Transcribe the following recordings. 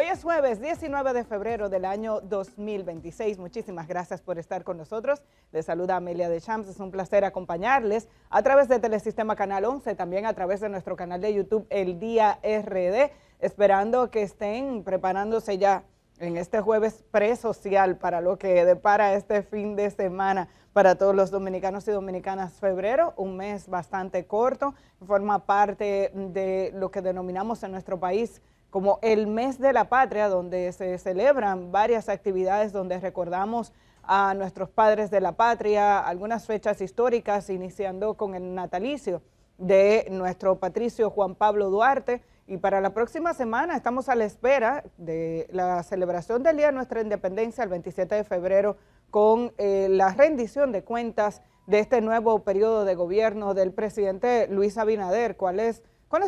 Hoy es jueves 19 de febrero del año 2026. Muchísimas gracias por estar con nosotros. Les saluda Amelia Deschamps. Es un placer acompañarles a través de Telesistema Canal 11, también a través de nuestro canal de YouTube El Día RD, esperando que estén preparándose ya en este jueves presocial para lo que depara este fin de semana para todos los dominicanos y dominicanas. Febrero, un mes bastante corto, forma parte de lo que denominamos en nuestro país como el mes de la patria, donde se celebran varias actividades, donde recordamos a nuestros padres de la patria, algunas fechas históricas, iniciando con el natalicio de nuestro patricio Juan Pablo Duarte. Y para la próxima semana estamos a la espera de la celebración del Día de nuestra Independencia, el 27 de febrero, con la rendición de cuentas de este nuevo periodo de gobierno del presidente Luis Abinader. ¿Cuáles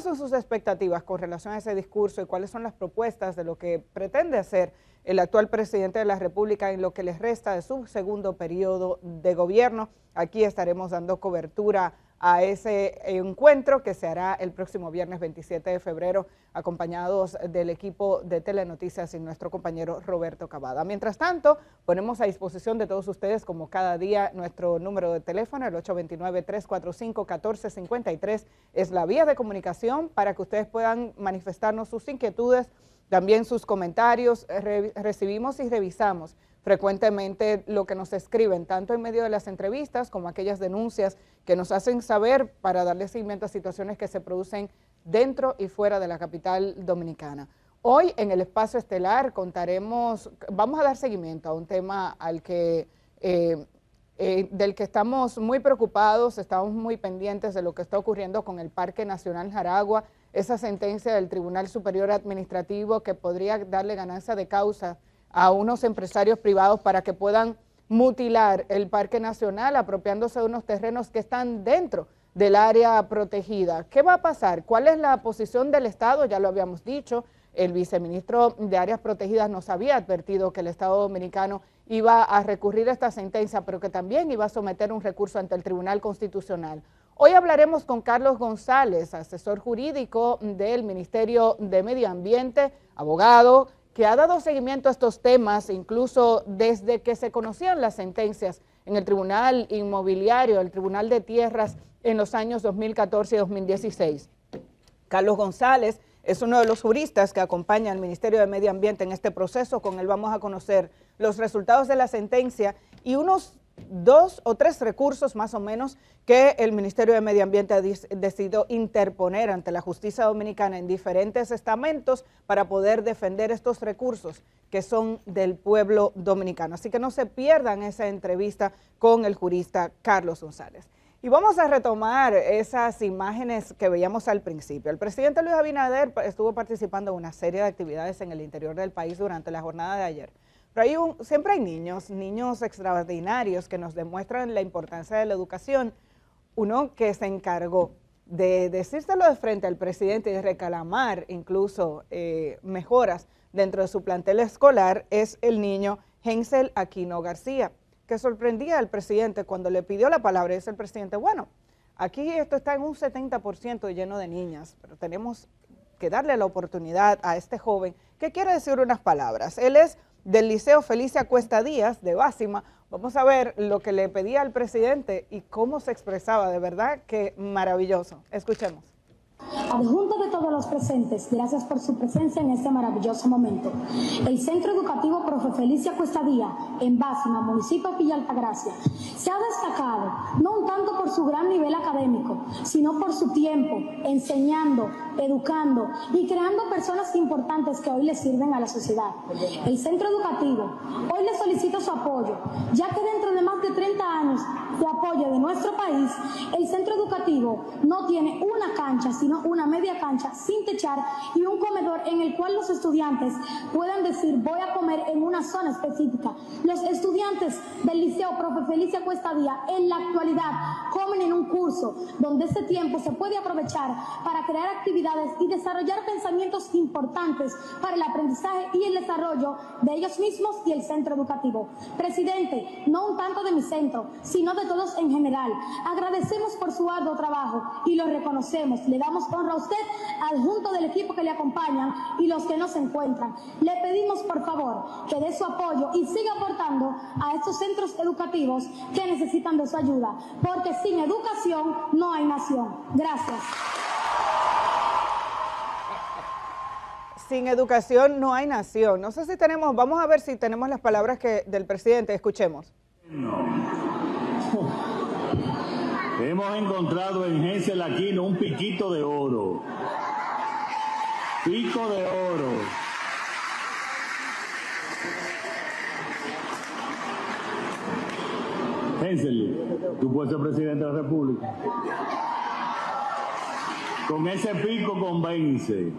son sus expectativas con relación a ese discurso y cuáles son las propuestas de lo que pretende hacer el actual presidente de la República en lo que les resta de su segundo periodo de gobierno? Aquí estaremos dando cobertura a ese encuentro que se hará el próximo viernes 27 de febrero, acompañados del equipo de Telenoticias y nuestro compañero Roberto Cavada. Mientras tanto, ponemos a disposición de todos ustedes, como cada día, nuestro número de teléfono, el 829-345-1453, es la vía de comunicación para que ustedes puedan manifestarnos sus inquietudes, también sus comentarios. Recibimos y revisamos frecuentemente lo que nos escriben, tanto en medio de las entrevistas como aquellas denuncias que nos hacen saber para darle seguimiento a situaciones que se producen dentro y fuera de la capital dominicana. Hoy en el espacio estelar vamos a dar seguimiento a un tema del que estamos muy preocupados, estamos muy pendientes de lo que está ocurriendo con el Parque Nacional Jaragua, esa sentencia del Tribunal Superior Administrativo que podría darle ganancia de causa a unos empresarios privados para que puedan mutilar el Parque Nacional apropiándose de unos terrenos que están dentro del área protegida. ¿Qué va a pasar? ¿Cuál es la posición del Estado? Ya lo habíamos dicho, el viceministro de Áreas Protegidas nos había advertido que el Estado Dominicano iba a recurrir a esta sentencia, pero que también iba a someter un recurso ante el Tribunal Constitucional. Hoy hablaremos con Carlos González, asesor jurídico del Ministerio de Medio Ambiente, abogado, que ha dado seguimiento a estos temas, incluso desde que se conocían las sentencias en el Tribunal Inmobiliario, el Tribunal de Tierras, en los años 2014 y 2016. Carlos González es uno de los juristas que acompaña al Ministerio de Medio Ambiente en este proceso. Con él vamos a conocer los resultados de la sentencia y unos 2 o 3 recursos más o menos que el Ministerio de Medio Ambiente ha decidido interponer ante la justicia dominicana en diferentes estamentos para poder defender estos recursos que son del pueblo dominicano. Así que no se pierdan esa entrevista con el jurista Carlos González. Y vamos a retomar esas imágenes que veíamos al principio. El presidente Luis Abinader estuvo participando en una serie de actividades en el interior del país durante la jornada de ayer. Pero siempre hay niños extraordinarios que nos demuestran la importancia de la educación. Uno que se encargó de decírselo de frente al presidente y de reclamar incluso mejoras dentro de su plantel escolar es el niño Hensel Aquino García, que sorprendía al presidente cuando le pidió la palabra. Y dice el presidente, bueno, aquí esto está en un 70% lleno de niñas, pero tenemos que darle la oportunidad a este joven que quiere decir unas palabras. Él es del Liceo Felicia Cuesta Díaz de Básima. Vamos a ver lo que le pedía al presidente y cómo se expresaba. De verdad que maravilloso. Escuchemos. Adjunto de todos los presentes, gracias por su presencia en este maravilloso momento. El Centro Educativo Profe Felicia Cuesta Díaz, en Básima, municipio de Villa Altagracia, se ha destacado no un tanto por su gran nivel académico, sino por su tiempo enseñando, educando y creando personas importantes que hoy le sirven a la sociedad. El Centro Educativo hoy le solicita su apoyo, ya que dentro de más de 30 años de apoyo de nuestro país, el Centro Educativo no tiene una cancha, sino una media cancha sin techar y un comedor en el cual los estudiantes puedan decir voy a comer en una zona específica. Los estudiantes del Liceo Profe Felicia Cuesta Díaz en la actualidad comen en un curso donde ese tiempo se puede aprovechar para crear actividades y desarrollar pensamientos importantes para el aprendizaje y el desarrollo de ellos mismos y el centro educativo. Presidente, no un tanto de mi centro, sino de todos en general, agradecemos por su arduo trabajo y lo reconocemos, le damos damos honra a usted, al junto del equipo que le acompañan y los que no se encuentran. Le pedimos, por favor, que dé su apoyo y siga aportando a estos centros educativos que necesitan de su ayuda, porque sin educación no hay nación. Gracias. Sin educación no hay nación. No sé si tenemos, vamos a ver si tenemos las palabras del presidente. Escuchemos. Hemos encontrado en Hensel Aquino un piquito de oro. Pico de oro. Hensel, tú puedes ser presidente de la República. Con ese pico convence.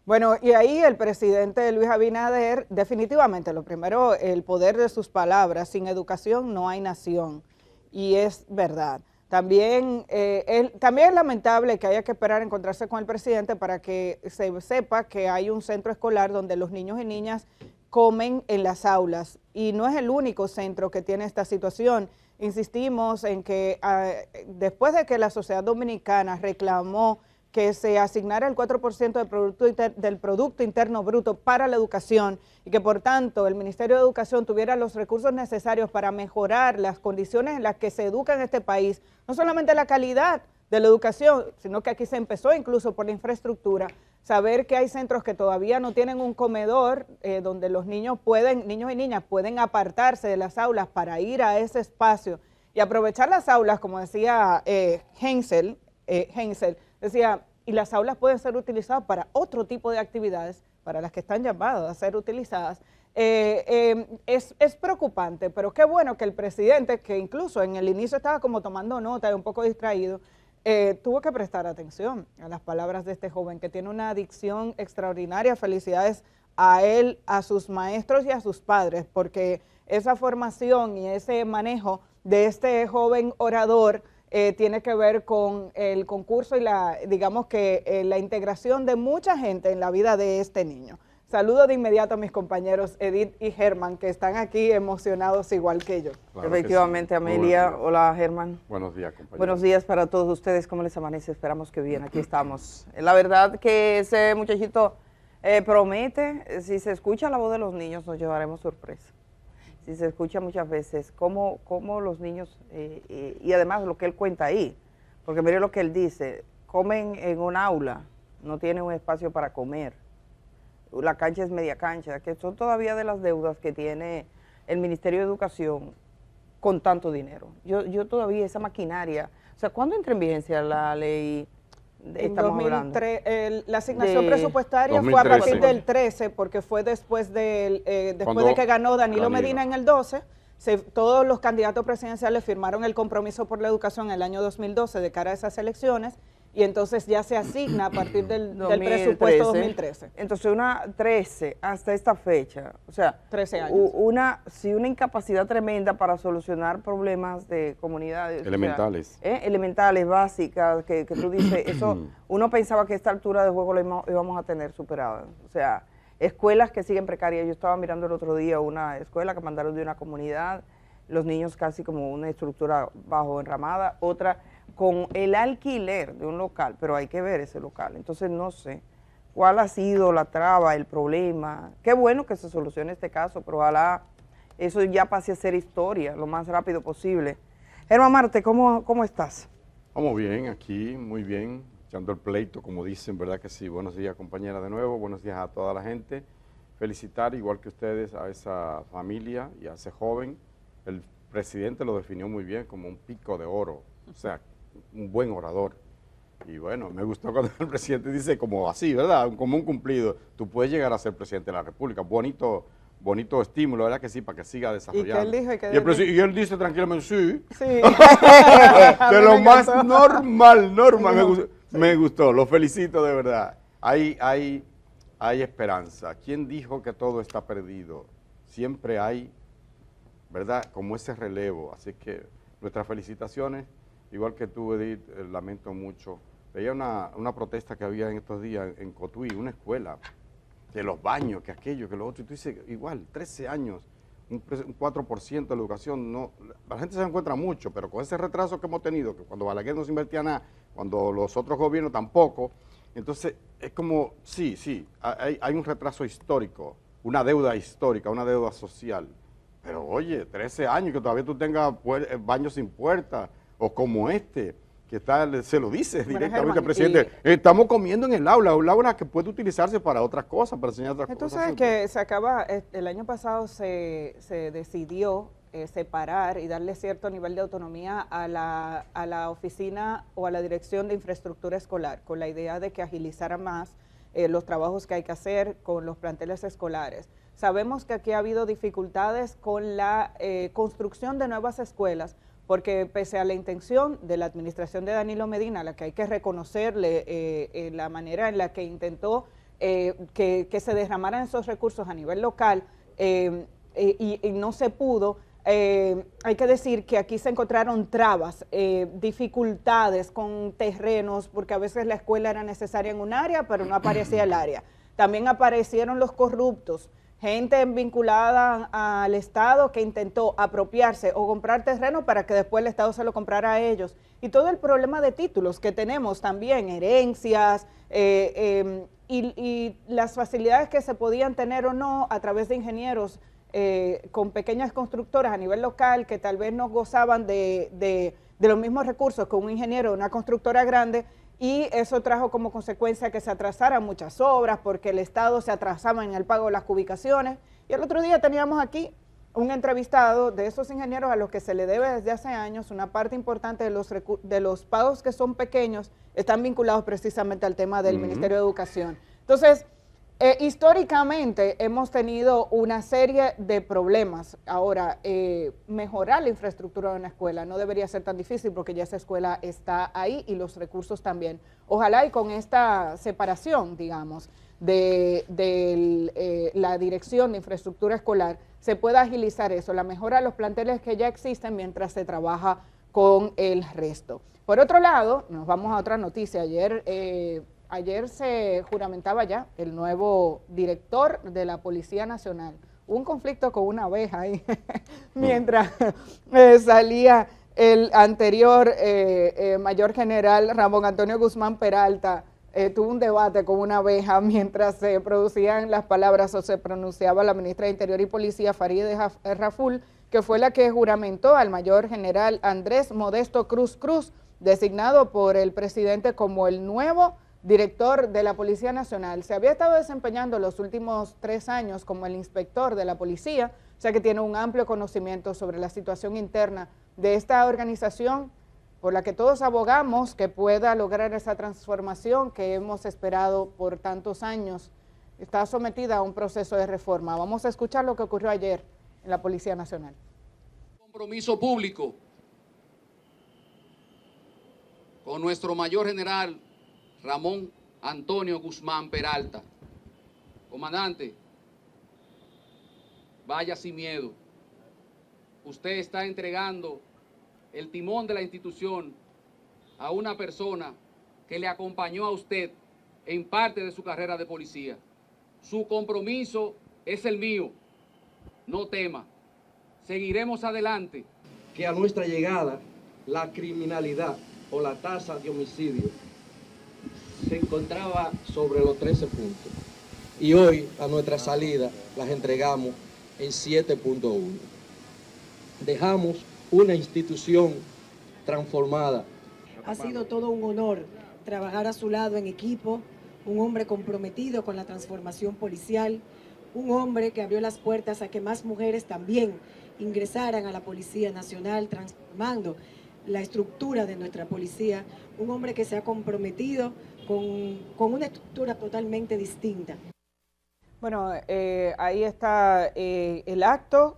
Bueno, y ahí el presidente Luis Abinader, definitivamente, lo primero, el poder de sus palabras, sin educación no hay nación, y es verdad. También, también es lamentable que haya que esperar a encontrarse con el presidente para que se sepa que hay un centro escolar donde los niños y niñas comen en las aulas, y no es el único centro que tiene esta situación. Insistimos en que después de que la sociedad dominicana reclamó que se asignara el 4% del Producto Interno Bruto para la educación y que por tanto el Ministerio de Educación tuviera los recursos necesarios para mejorar las condiciones en las que se educa en este país, no solamente la calidad de la educación, sino que aquí se empezó incluso por la infraestructura, saber que hay centros que todavía no tienen un comedor donde los niños y niñas pueden apartarse de las aulas para ir a ese espacio y aprovechar las aulas, como decía Hensel, decía, y las aulas pueden ser utilizadas para otro tipo de actividades, para las que están llamadas a ser utilizadas. Es preocupante, pero qué bueno que el presidente, que incluso en el inicio estaba como tomando nota y un poco distraído, tuvo que prestar atención a las palabras de este joven que tiene una adicción extraordinaria. Felicidades a él, a sus maestros y a sus padres, porque esa formación y ese manejo de este joven orador tiene que ver con el concurso y la integración de mucha gente en la vida de este niño. Saludo de inmediato a mis compañeros Edith y Germán, que están aquí emocionados igual que yo. Claro. Efectivamente, sí. Amelia. Hola, Germán. Buenos días, compañeros. Buenos días para todos ustedes. ¿Cómo les amanece? Esperamos que bien. Aquí estamos. La verdad que ese muchachito promete. Si se escucha la voz de los niños, nos llevaremos sorpresa. Si se escucha muchas veces cómo los niños, y además lo que él cuenta ahí, porque mire lo que él dice, comen en un aula, no tienen un espacio para comer, la cancha es media cancha, que son todavía de las deudas que tiene el Ministerio de Educación con tanto dinero. Yo todavía esa maquinaria, o sea, ¿cuándo entra en vigencia la ley? En 2003, la asignación presupuestaria 2013. Fue a partir del 13, porque fue después de que ganó Danilo Medina en el 12, todos los candidatos presidenciales firmaron el compromiso por la educación en el año 2012 de cara a esas elecciones, y entonces ya se asigna a partir del presupuesto 2013. Entonces, 13 hasta esta fecha, o sea, 13 años. Una incapacidad tremenda para solucionar problemas de comunidades. Elementales. O sea, elementales, básicas, que tú dices, eso uno pensaba que a esta altura de juego lo íbamos a tener superada. O sea, escuelas que siguen precarias. Yo estaba mirando el otro día una escuela que mandaron de una comunidad, los niños casi como una estructura bajo enramada, otra con el alquiler de un local, pero hay que ver ese local. Entonces no sé cuál ha sido la traba, el problema. Qué bueno que se solucione este caso, pero ojalá eso ya pase a ser historia lo más rápido posible. Germán Marte, ¿cómo estás? Vamos bien, aquí, muy bien, echando el pleito, como dicen, ¿verdad que sí? Buenos días, compañera, de nuevo, buenos días a toda la gente. Felicitar, igual que ustedes, a esa familia y a ese joven. El presidente lo definió muy bien como un pico de oro, o sea, un buen orador. Y bueno, me gustó cuando el presidente dice como así, ¿verdad? Como un cumplido. Tú puedes llegar a ser presidente de la República. Bonito estímulo, ¿verdad que sí? Para que siga desarrollando. Y él dice tranquilamente, sí. De lo más normal. Me gustó, lo felicito de verdad. Hay esperanza. ¿Quién dijo que todo está perdido? Siempre hay, ¿verdad? Como ese relevo. Así que nuestras felicitaciones. Igual que tú, Edith, lamento mucho. Veía una protesta que había en estos días en Cotuí, una escuela, de los baños, que aquello, que lo otro. Y tú dices, igual, 13 años, un 4% de la educación. No, la gente se encuentra mucho, pero con ese retraso que hemos tenido, que cuando Balaguer no se invertía nada, cuando los otros gobiernos tampoco. Entonces, es como, sí, hay un retraso histórico, una deuda histórica, una deuda social. Pero oye, 13 años que todavía tú tengas baños sin puerta, o como este, que está, se lo dice directamente al presidente, estamos comiendo en el aula que puede utilizarse para otras cosas, para enseñar otras Entonces, cosas. que se acaba, el año pasado se decidió separar y darle cierto nivel de autonomía a la oficina o a la dirección de infraestructura escolar, con la idea de que agilizara más los trabajos que hay que hacer con los planteles escolares. Sabemos que aquí ha habido dificultades con la construcción de nuevas escuelas, porque pese a la intención de la administración de Danilo Medina, a la que hay que reconocerle la manera en la que intentó que se derramaran esos recursos a nivel local y no se pudo, hay que decir que aquí se encontraron trabas, dificultades con terrenos, porque a veces la escuela era necesaria en un área, pero no aparecía el área. También aparecieron los corruptos, gente vinculada al Estado que intentó apropiarse o comprar terreno para que después el Estado se lo comprara a ellos. Y todo el problema de títulos que tenemos también, herencias y las facilidades que se podían tener o no a través de ingenieros con pequeñas constructoras a nivel local que tal vez no gozaban de los mismos recursos que un ingeniero de una constructora grande, y eso trajo como consecuencia que se atrasaran muchas obras porque el Estado se atrasaba en el pago de las ubicaciones. Y el otro día teníamos aquí un entrevistado de esos ingenieros a los que se le debe desde hace años. Una parte importante de los pagos que son pequeños están vinculados precisamente al tema del Ministerio de Educación. Entonces, históricamente hemos tenido una serie de problemas. Ahora, mejorar la infraestructura de una escuela no debería ser tan difícil porque ya esa escuela está ahí y los recursos también. Ojalá y con esta separación, digamos, de la dirección de infraestructura escolar se pueda agilizar eso, la mejora de los planteles que ya existen mientras se trabaja con el resto. Por otro lado, nos vamos a otra noticia. Ayer se juramentaba ya el nuevo director de la Policía Nacional. Hubo un conflicto con una abeja ahí, mientras salía el anterior mayor general Ramón Antonio Guzmán Peralta. Tuvo un debate con una abeja mientras se producían las palabras o se pronunciaba la ministra de Interior y Policía, Farideh Raful, que fue la que juramentó al mayor general Andrés Modesto Cruz Cruz, designado por el presidente como el nuevo director de la Policía Nacional. Se había estado desempeñando los últimos 3 años como el inspector de la policía, o sea que tiene un amplio conocimiento sobre la situación interna de esta organización por la que todos abogamos que pueda lograr esa transformación que hemos esperado por tantos años. Está sometida a un proceso de reforma. Vamos a escuchar lo que ocurrió ayer en la Policía Nacional. Compromiso público con nuestro mayor general Ramón Antonio Guzmán Peralta. Comandante, vaya sin miedo. Usted está entregando el timón de la institución a una persona que le acompañó a usted en parte de su carrera de policía. Su compromiso es el mío. No tema. Seguiremos adelante. Que a nuestra llegada la criminalidad o la tasa de homicidio se encontraba sobre los 13 puntos y hoy a nuestra salida las entregamos en 7.1. Dejamos una institución transformada. Ha sido todo un honor trabajar a su lado en equipo, un hombre comprometido con la transformación policial, un hombre que abrió las puertas a que más mujeres también ingresaran a la Policía Nacional, transformando la estructura de nuestra policía, un hombre que se ha comprometido con una estructura totalmente distinta. Bueno, ahí está el acto.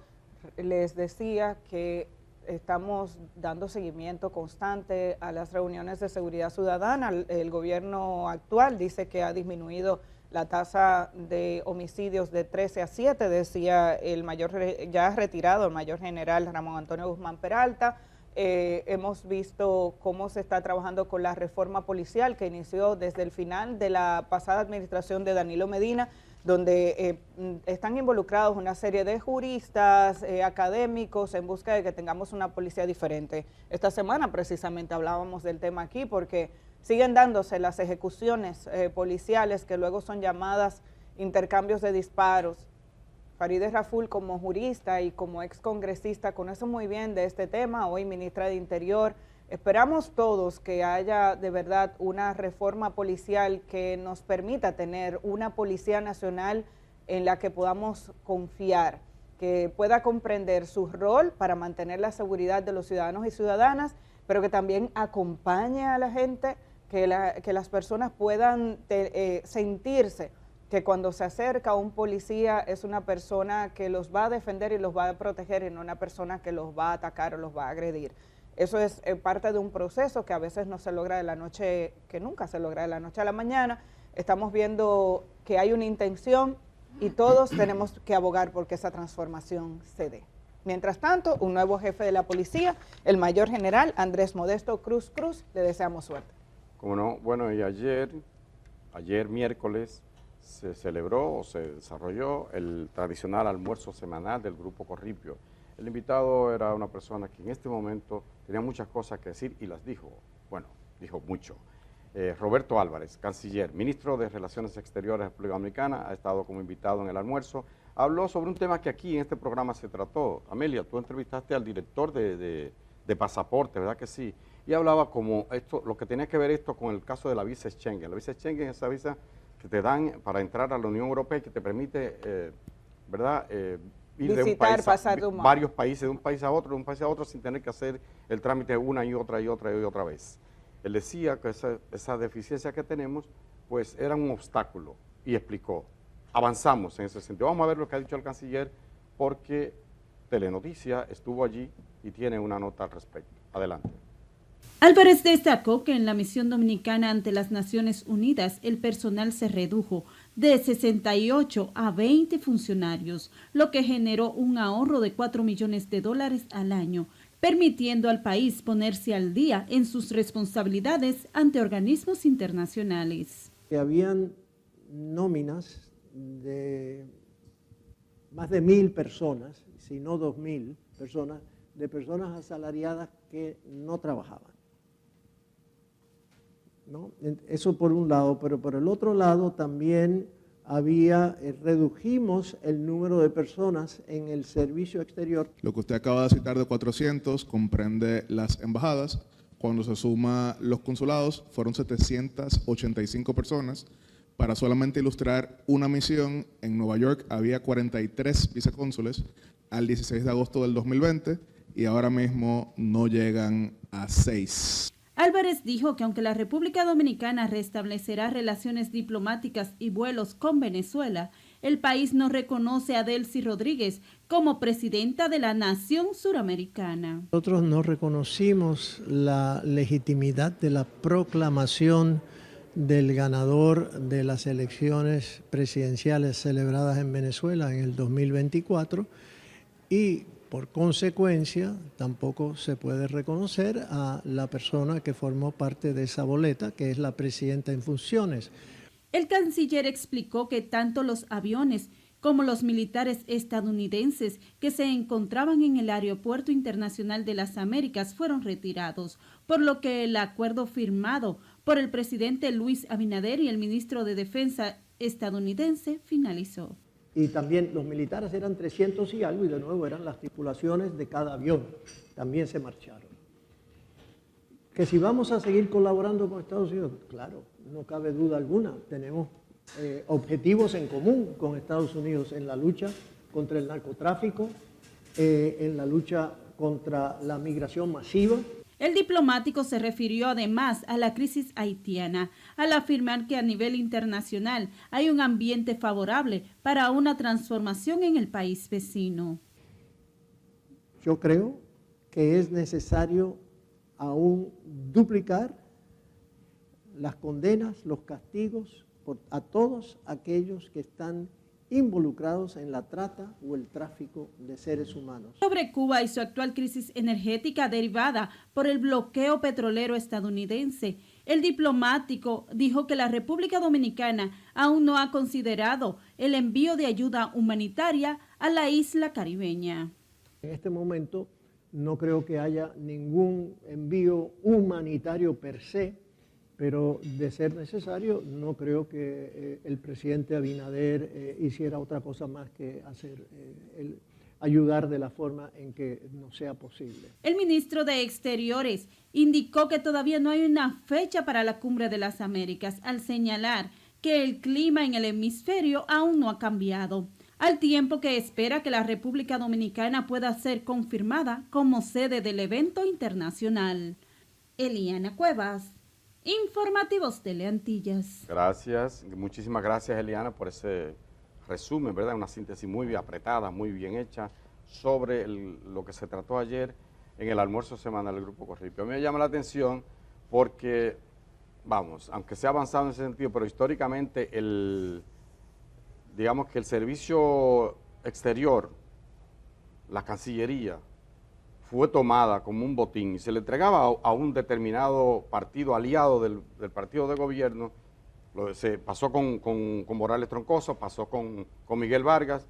Les decía que estamos dando seguimiento constante a las reuniones de seguridad ciudadana. El gobierno actual dice que ha disminuido la tasa de homicidios de 13 a 7, decía el mayor, ya retirado, el mayor general Ramón Antonio Guzmán Peralta. Hemos visto cómo se está trabajando con la reforma policial que inició desde el final de la pasada administración de Danilo Medina, donde están involucrados una serie de juristas, académicos, en busca de que tengamos una policía diferente. Esta semana precisamente hablábamos del tema aquí porque siguen dándose las ejecuciones policiales que luego son llamadas intercambios de disparos. Farideh Raful, como jurista y como ex congresista, conoce muy bien de este tema, hoy ministra de Interior. Esperamos todos que haya de verdad una reforma policial que nos permita tener una Policía Nacional en la que podamos confiar, que pueda comprender su rol para mantener la seguridad de los ciudadanos y ciudadanas, pero que también acompañe a la gente, que las personas puedan sentirse que cuando se acerca a un policía es una persona que los va a defender y los va a proteger y no una persona que los va a atacar o los va a agredir. Eso es parte de un proceso que a veces no se logra de la noche, que nunca se logra de la noche a la mañana. Estamos viendo que hay una intención y todos tenemos que abogar porque esa transformación se dé. Mientras tanto, un nuevo jefe de la policía, el mayor general Andrés Modesto Cruz Cruz, le deseamos suerte. Como no, bueno, y ayer miércoles, se celebró o se desarrolló el tradicional almuerzo semanal del Grupo Corripio. El invitado era una persona que en este momento tenía muchas cosas que decir y las dijo. Bueno, dijo mucho. Roberto Álvarez, canciller, ministro de Relaciones Exteriores de la República Dominicana, ha estado como invitado en el almuerzo. Habló sobre un tema que aquí en este programa se trató. Amelia, tú entrevistaste al director de pasaporte, ¿verdad que sí? Y hablaba como esto, lo que tenía que ver esto con el caso de la visa Schengen. La visa Schengen es esa visa que te dan para entrar a la Unión Europea y que te permite, ¿verdad?, ir de un país varios países, de un país a otro, sin tener que hacer el trámite una y otra vez. Él decía que esa deficiencia que tenemos, pues era un obstáculo y explicó. Avanzamos en ese sentido. Vamos a ver lo que ha dicho el canciller porque Telenoticia estuvo allí y tiene una nota al respecto. Adelante. Álvarez destacó que en la misión dominicana ante las Naciones Unidas el personal se redujo de 68 a 20 funcionarios, lo que generó un ahorro de $4 millones al año, permitiendo al país ponerse al día en sus responsabilidades ante organismos internacionales. Habían nóminas de más de 1.000 personas, si no 2.000 personas, de personas asalariadas que no trabajaban, ¿no? Eso por un lado, pero por el otro lado también redujimos el número de personas en el servicio exterior. Lo que usted acaba de citar de 400 comprende las embajadas. Cuando se suma los consulados, fueron 785 personas. Para solamente ilustrar una misión, en Nueva York había 43 vicecónsules al 16 de agosto del 2020 y ahora mismo no llegan a 6. Álvarez dijo que aunque la República Dominicana restablecerá relaciones diplomáticas y vuelos con Venezuela, el país no reconoce a Delcy Rodríguez como presidenta de la nación suramericana. Nosotros no reconocimos la legitimidad de la proclamación del ganador de las elecciones presidenciales celebradas en Venezuela en el 2024 y por consecuencia tampoco se puede reconocer a la persona que formó parte de esa boleta, que es la presidenta en funciones. El canciller explicó que tanto los aviones como los militares estadounidenses que se encontraban en el Aeropuerto Internacional de las Américas fueron retirados, por lo que el acuerdo firmado por el presidente Luis Abinader y el ministro de Defensa estadounidense finalizó. Y también los militares eran 300 y algo, y de nuevo eran las tripulaciones de cada avión, también se marcharon. Que si vamos a seguir colaborando con Estados Unidos, claro, no cabe duda alguna, tenemos objetivos en común con Estados Unidos en la lucha contra el narcotráfico, en la lucha contra la migración masiva. El diplomático se refirió además a la crisis haitiana, al afirmar que a nivel internacional hay un ambiente favorable para una transformación en el país vecino. Yo creo que es necesario aún duplicar las condenas, los castigos a todos aquellos que están involucrados en la trata o el tráfico de seres humanos. Sobre Cuba y su actual crisis energética derivada por el bloqueo petrolero estadounidense, el diplomático dijo que la República Dominicana aún no ha considerado el envío de ayuda humanitaria a la isla caribeña. En este momento no creo que haya ningún envío humanitario per se pero de ser necesario, no creo que el presidente Abinader hiciera otra cosa más que ayudar de la forma en que nos sea posible. El ministro de Exteriores indicó que todavía no hay una fecha para la Cumbre de las Américas, al señalar que el clima en el hemisferio aún no ha cambiado, al tiempo que espera que la República Dominicana pueda ser confirmada como sede del evento internacional. Eliana Cuevas, Informativos Teleantillas. Gracias, muchísimas gracias Eliana por ese resumen, ¿verdad? Una síntesis muy bien apretada, muy bien hecha sobre lo que se trató ayer en el almuerzo semanal del Grupo Corripio. A mí me llama la atención porque, vamos, aunque se ha avanzado en ese sentido, pero históricamente digamos que el servicio exterior, la Cancillería, fue tomada como un botín y se le entregaba a un determinado partido aliado del partido de gobierno. Se pasó con Morales Troncoso, pasó con Miguel Vargas,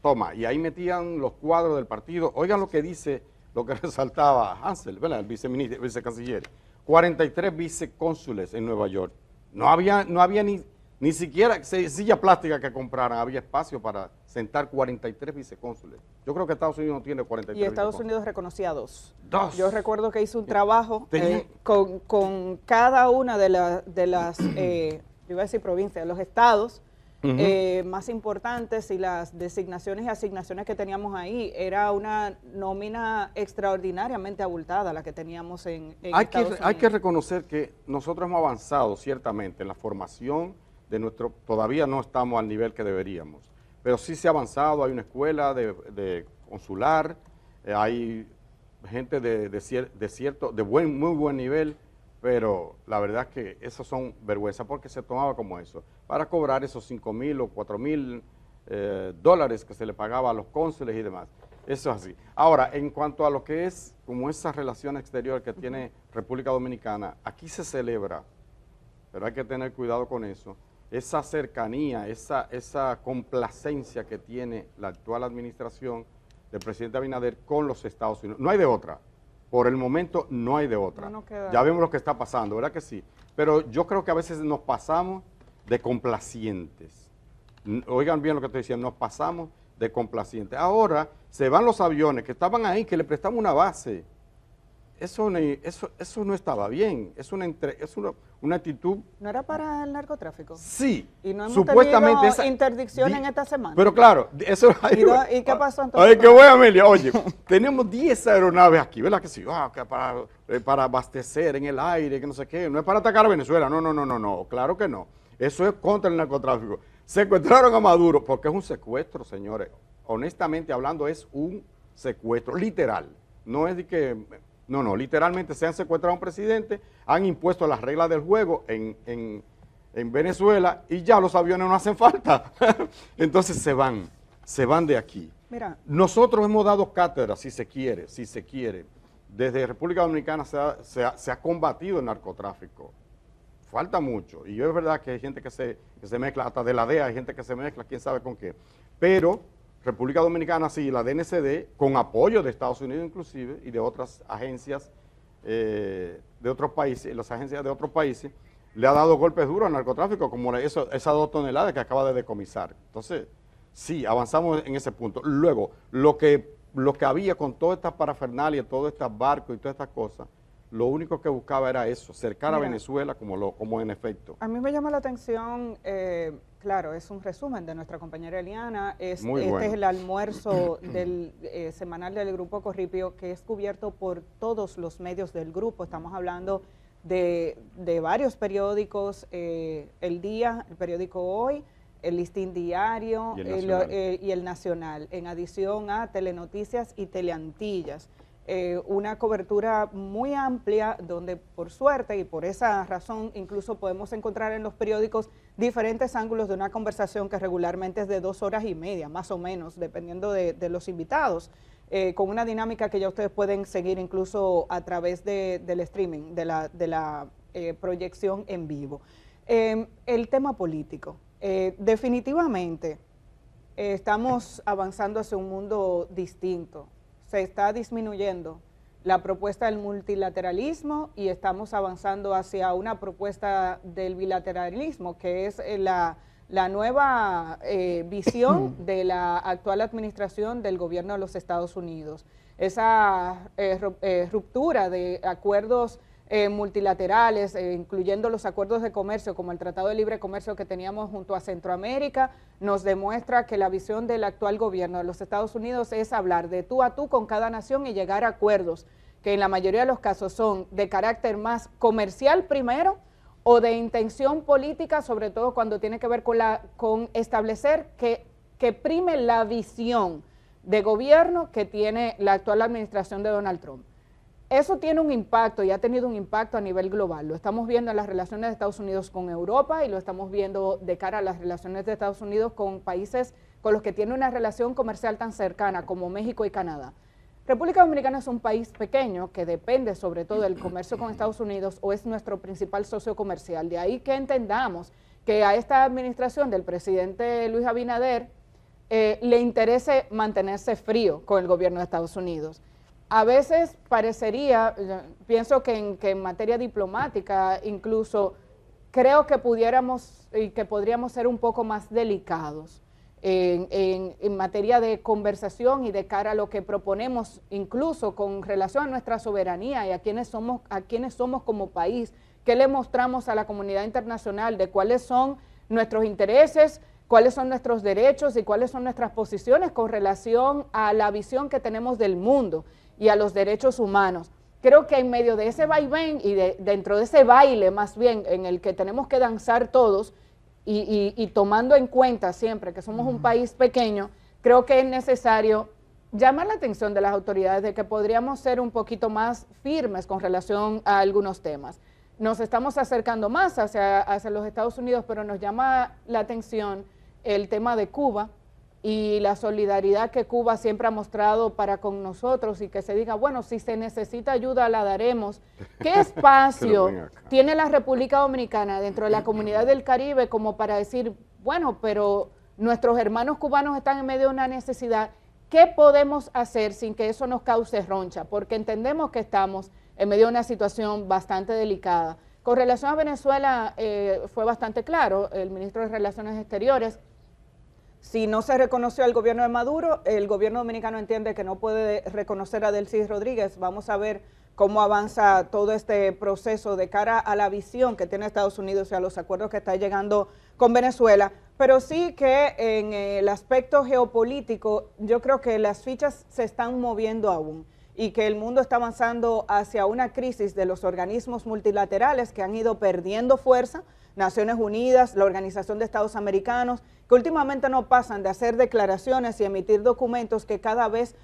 toma, y ahí metían los cuadros del partido. Oigan lo que dice, lo que resaltaba Hansel, ¿verdad? El vicecanciller, 43 vicecónsules en Nueva York. No había ni siquiera silla plástica que compraran, había espacio para sentar 43 vicecónsules. Yo creo que Estados Unidos no tiene 43 Y Estados Unidos reconocía dos. Dos. Yo recuerdo que hizo un trabajo con cada una de las yo iba a decir provincias, los estados más importantes, y las designaciones y asignaciones que teníamos ahí. Era una nómina extraordinariamente abultada la que teníamos en Estados Unidos. Hay que reconocer que nosotros hemos avanzado ciertamente en la formación de todavía no estamos al nivel que deberíamos, pero sí se ha avanzado. Hay una escuela de consular, hay gente de muy buen nivel, pero la verdad es que esos son vergüenza, porque se tomaba como eso, para cobrar esos $5,000 o $4,000 que se le pagaba a los cónsules y demás. Eso es así. Ahora, en cuanto a lo que es como esa relación exterior que tiene República Dominicana, aquí se celebra, pero hay que tener cuidado con eso, esa cercanía, esa complacencia que tiene la actual administración del presidente Abinader con los Estados Unidos. No hay de otra. Por el momento no hay de otra. Ya vemos lo que está pasando, ¿verdad que sí? Pero yo creo que a veces nos pasamos de complacientes. Oigan bien lo que estoy diciendo, nos pasamos de complacientes. Ahora se van los aviones que estaban ahí, que le prestamos una base. Eso no estaba bien, es una actitud. ¿No era para el narcotráfico? Sí, y no hemos supuestamente tenido interdicción en esta semana. Pero claro, eso. ¿Y qué pasó entonces? Ay, qué bueno, Amelia. Oye, tenemos 10 aeronaves aquí, ¿verdad que sí? Para abastecer en el aire, que no sé qué. No es para atacar a Venezuela, no, claro que no. Eso es contra el narcotráfico. Secuestraron a Maduro, porque es un secuestro, señores. Honestamente hablando, es un secuestro, literal. No es de que. No, literalmente se han secuestrado a un presidente, han impuesto las reglas del juego en Venezuela y ya los aviones no hacen falta. Entonces se van de aquí. Mira. Nosotros hemos dado cátedra, si se quiere. Desde República Dominicana se ha combatido el narcotráfico. Falta mucho. Y es verdad que hay gente que se mezcla, hasta de la DEA hay gente que se mezcla, quién sabe con qué. Pero República Dominicana, sí, la DNCD, con apoyo de Estados Unidos inclusive, y de otras agencias de otros países, las agencias de otros países, le ha dado golpes duros al narcotráfico, como esas 2 toneladas que acaba de decomisar. Entonces, sí, avanzamos en ese punto. Luego, lo que había con toda esta parafernalia, todos estos barcos y todas estas cosas, lo único que buscaba era eso, cercar a Venezuela como en efecto. A mí me llama la atención, claro, es un resumen de nuestra compañera Eliana, este es el almuerzo semanal del Grupo Corripio, que es cubierto por todos los medios del grupo. Estamos hablando de varios periódicos, El Día, el periódico Hoy, el Listín Diario y el Nacional, en adición a Telenoticias y Teleantillas. Una cobertura muy amplia donde, por suerte y por esa razón, incluso podemos encontrar en los periódicos diferentes ángulos de una conversación que regularmente es de 2 horas y media, más o menos, dependiendo de los invitados, con una dinámica que ya ustedes pueden seguir incluso a través del streaming, de la proyección en vivo. El tema político. Definitivamente estamos avanzando hacia un mundo distinto. Se está disminuyendo la propuesta del multilateralismo y estamos avanzando hacia una propuesta del bilateralismo, que es la nueva visión de la actual administración del gobierno de los Estados Unidos. Esa ruptura de acuerdos multilaterales, incluyendo los acuerdos de comercio como el Tratado de Libre Comercio que teníamos junto a Centroamérica, nos demuestra que la visión del actual gobierno de los Estados Unidos es hablar de tú a tú con cada nación y llegar a acuerdos que en la mayoría de los casos son de carácter más comercial primero o de intención política, sobre todo cuando tiene que ver con establecer que prime la visión de gobierno que tiene la actual administración de Donald Trump. Eso tiene un impacto y ha tenido un impacto a nivel global. Lo estamos viendo en las relaciones de Estados Unidos con Europa y lo estamos viendo de cara a las relaciones de Estados Unidos con países con los que tiene una relación comercial tan cercana como México y Canadá. República Dominicana es un país pequeño que depende sobre todo del comercio con Estados Unidos o es nuestro principal socio comercial. De ahí que entendamos que a esta administración del presidente Luis Abinader le interese mantenerse frío con el gobierno de Estados Unidos. A veces parecería, pienso que en materia diplomática incluso, creo que pudiéramos y que podríamos ser un poco más delicados en materia de conversación y de cara a lo que proponemos, incluso con relación a nuestra soberanía y a quienes somos como país, qué le mostramos a la comunidad internacional de cuáles son nuestros intereses, cuáles son nuestros derechos y cuáles son nuestras posiciones con relación a la visión que tenemos del mundo y a los derechos humanos. Creo que en medio de ese vaivén y dentro de ese baile más bien en el que tenemos que danzar todos y tomando en cuenta siempre que somos un país pequeño, creo que es necesario llamar la atención de las autoridades de que podríamos ser un poquito más firmes con relación a algunos temas. Nos estamos acercando más hacia los Estados Unidos, pero nos llama la atención el tema de Cuba y la solidaridad que Cuba siempre ha mostrado para con nosotros y que se diga, bueno, si se necesita ayuda la daremos. ¿Qué espacio tiene la República Dominicana dentro de la comunidad del Caribe como para decir, bueno, pero nuestros hermanos cubanos están en medio de una necesidad, ¿qué podemos hacer sin que eso nos cause roncha? Porque entendemos que estamos en medio de una situación bastante delicada. Con relación a Venezuela fue bastante claro, el ministro de Relaciones Exteriores, si no se reconoció al gobierno de Maduro, el gobierno dominicano entiende que no puede reconocer a Delcy Rodríguez. Vamos a ver cómo avanza todo este proceso de cara a la visión que tiene Estados Unidos y a los acuerdos que está llegando con Venezuela. Pero sí que en el aspecto geopolítico, yo creo que las fichas se están moviendo aún y que el mundo está avanzando hacia una crisis de los organismos multilaterales que han ido perdiendo fuerza, Naciones Unidas, la Organización de Estados Americanos, que últimamente no pasan de hacer declaraciones y emitir documentos que cada vez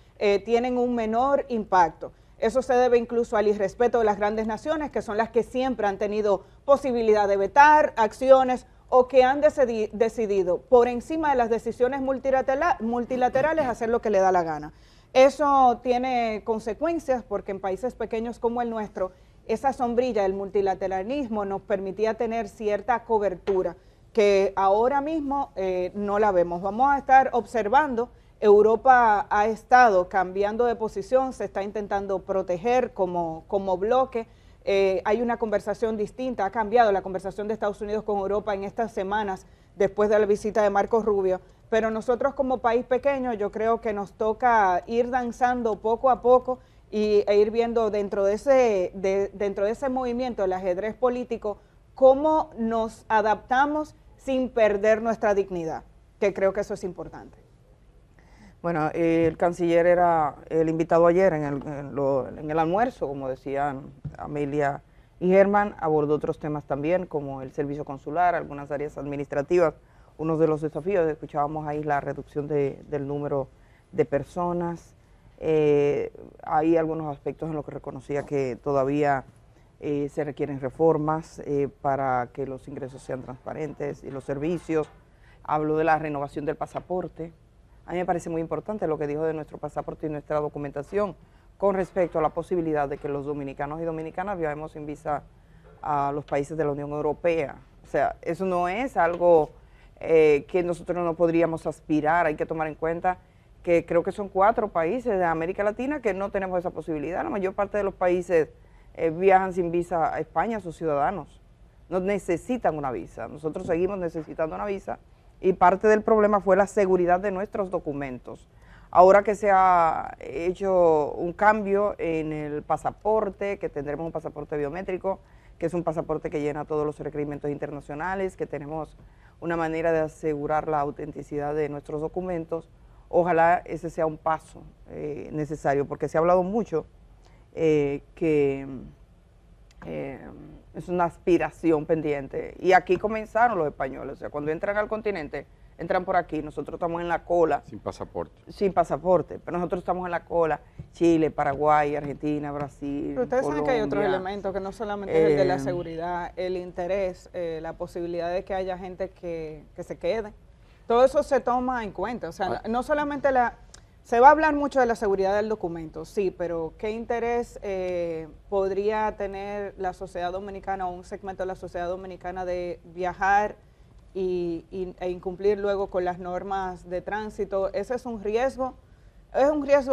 tienen un menor impacto. Eso se debe incluso al irrespeto de las grandes naciones, que son las que siempre han tenido posibilidad de vetar acciones o que han decidido por encima de las decisiones multilaterales hacer lo que le da la gana. Eso tiene consecuencias porque en países pequeños como el nuestro, esa sombrilla del multilateralismo nos permitía tener cierta cobertura que ahora mismo no la vemos. Vamos a estar observando, Europa ha estado cambiando de posición, se está intentando proteger como bloque, hay una conversación distinta, ha cambiado la conversación de Estados Unidos con Europa en estas semanas después de la visita de Marco Rubio, pero nosotros como país pequeño yo creo que nos toca ir danzando poco a poco e ir viendo dentro de ese movimiento del ajedrez político cómo nos adaptamos sin perder nuestra dignidad, que creo que eso es importante. Bueno, el canciller era el invitado ayer en el almuerzo, como decían Amelia y Germán, abordó otros temas también, como el servicio consular, algunas áreas administrativas, uno de los desafíos, escuchábamos ahí la reducción del número de personas. Hay algunos aspectos en los que reconocía que todavía se requieren reformas para que los ingresos sean transparentes y los servicios. Habló de la renovación del pasaporte. A mí me parece muy importante lo que dijo de nuestro pasaporte y nuestra documentación con respecto a la posibilidad de que los dominicanos y dominicanas viajemos sin visa a los países de la Unión Europea. O sea, eso no es algo que nosotros no podríamos aspirar. Hay que tomar en cuenta que creo que son 4 países de América Latina que no tenemos esa posibilidad. La mayor parte de los países viajan sin visa a España, sus ciudadanos. No necesitan una visa. Nosotros seguimos necesitando una visa y parte del problema fue la seguridad de nuestros documentos. Ahora que se ha hecho un cambio en el pasaporte, que tendremos un pasaporte biométrico, que es un pasaporte que llena todos los requerimientos internacionales, que tenemos una manera de asegurar la autenticidad de nuestros documentos, ojalá ese sea un paso necesario, porque se ha hablado mucho que es una aspiración pendiente. Y aquí comenzaron los españoles, o sea, cuando entran al continente, entran por aquí, nosotros estamos en la cola. Sin pasaporte. Sin pasaporte, pero nosotros estamos en la cola. Chile, Paraguay, Argentina, Brasil, Pero ustedes Colombia. saben que hay otros elementos que no solamente es el de la seguridad, el interés, la posibilidad de que haya gente que se quede. Todo eso se toma en cuenta, o sea, no solamente se va a hablar mucho de la seguridad del documento, sí, pero ¿qué interés podría tener la sociedad dominicana o un segmento de la sociedad dominicana de viajar e incumplir luego con las normas de tránsito? Ese es un riesgo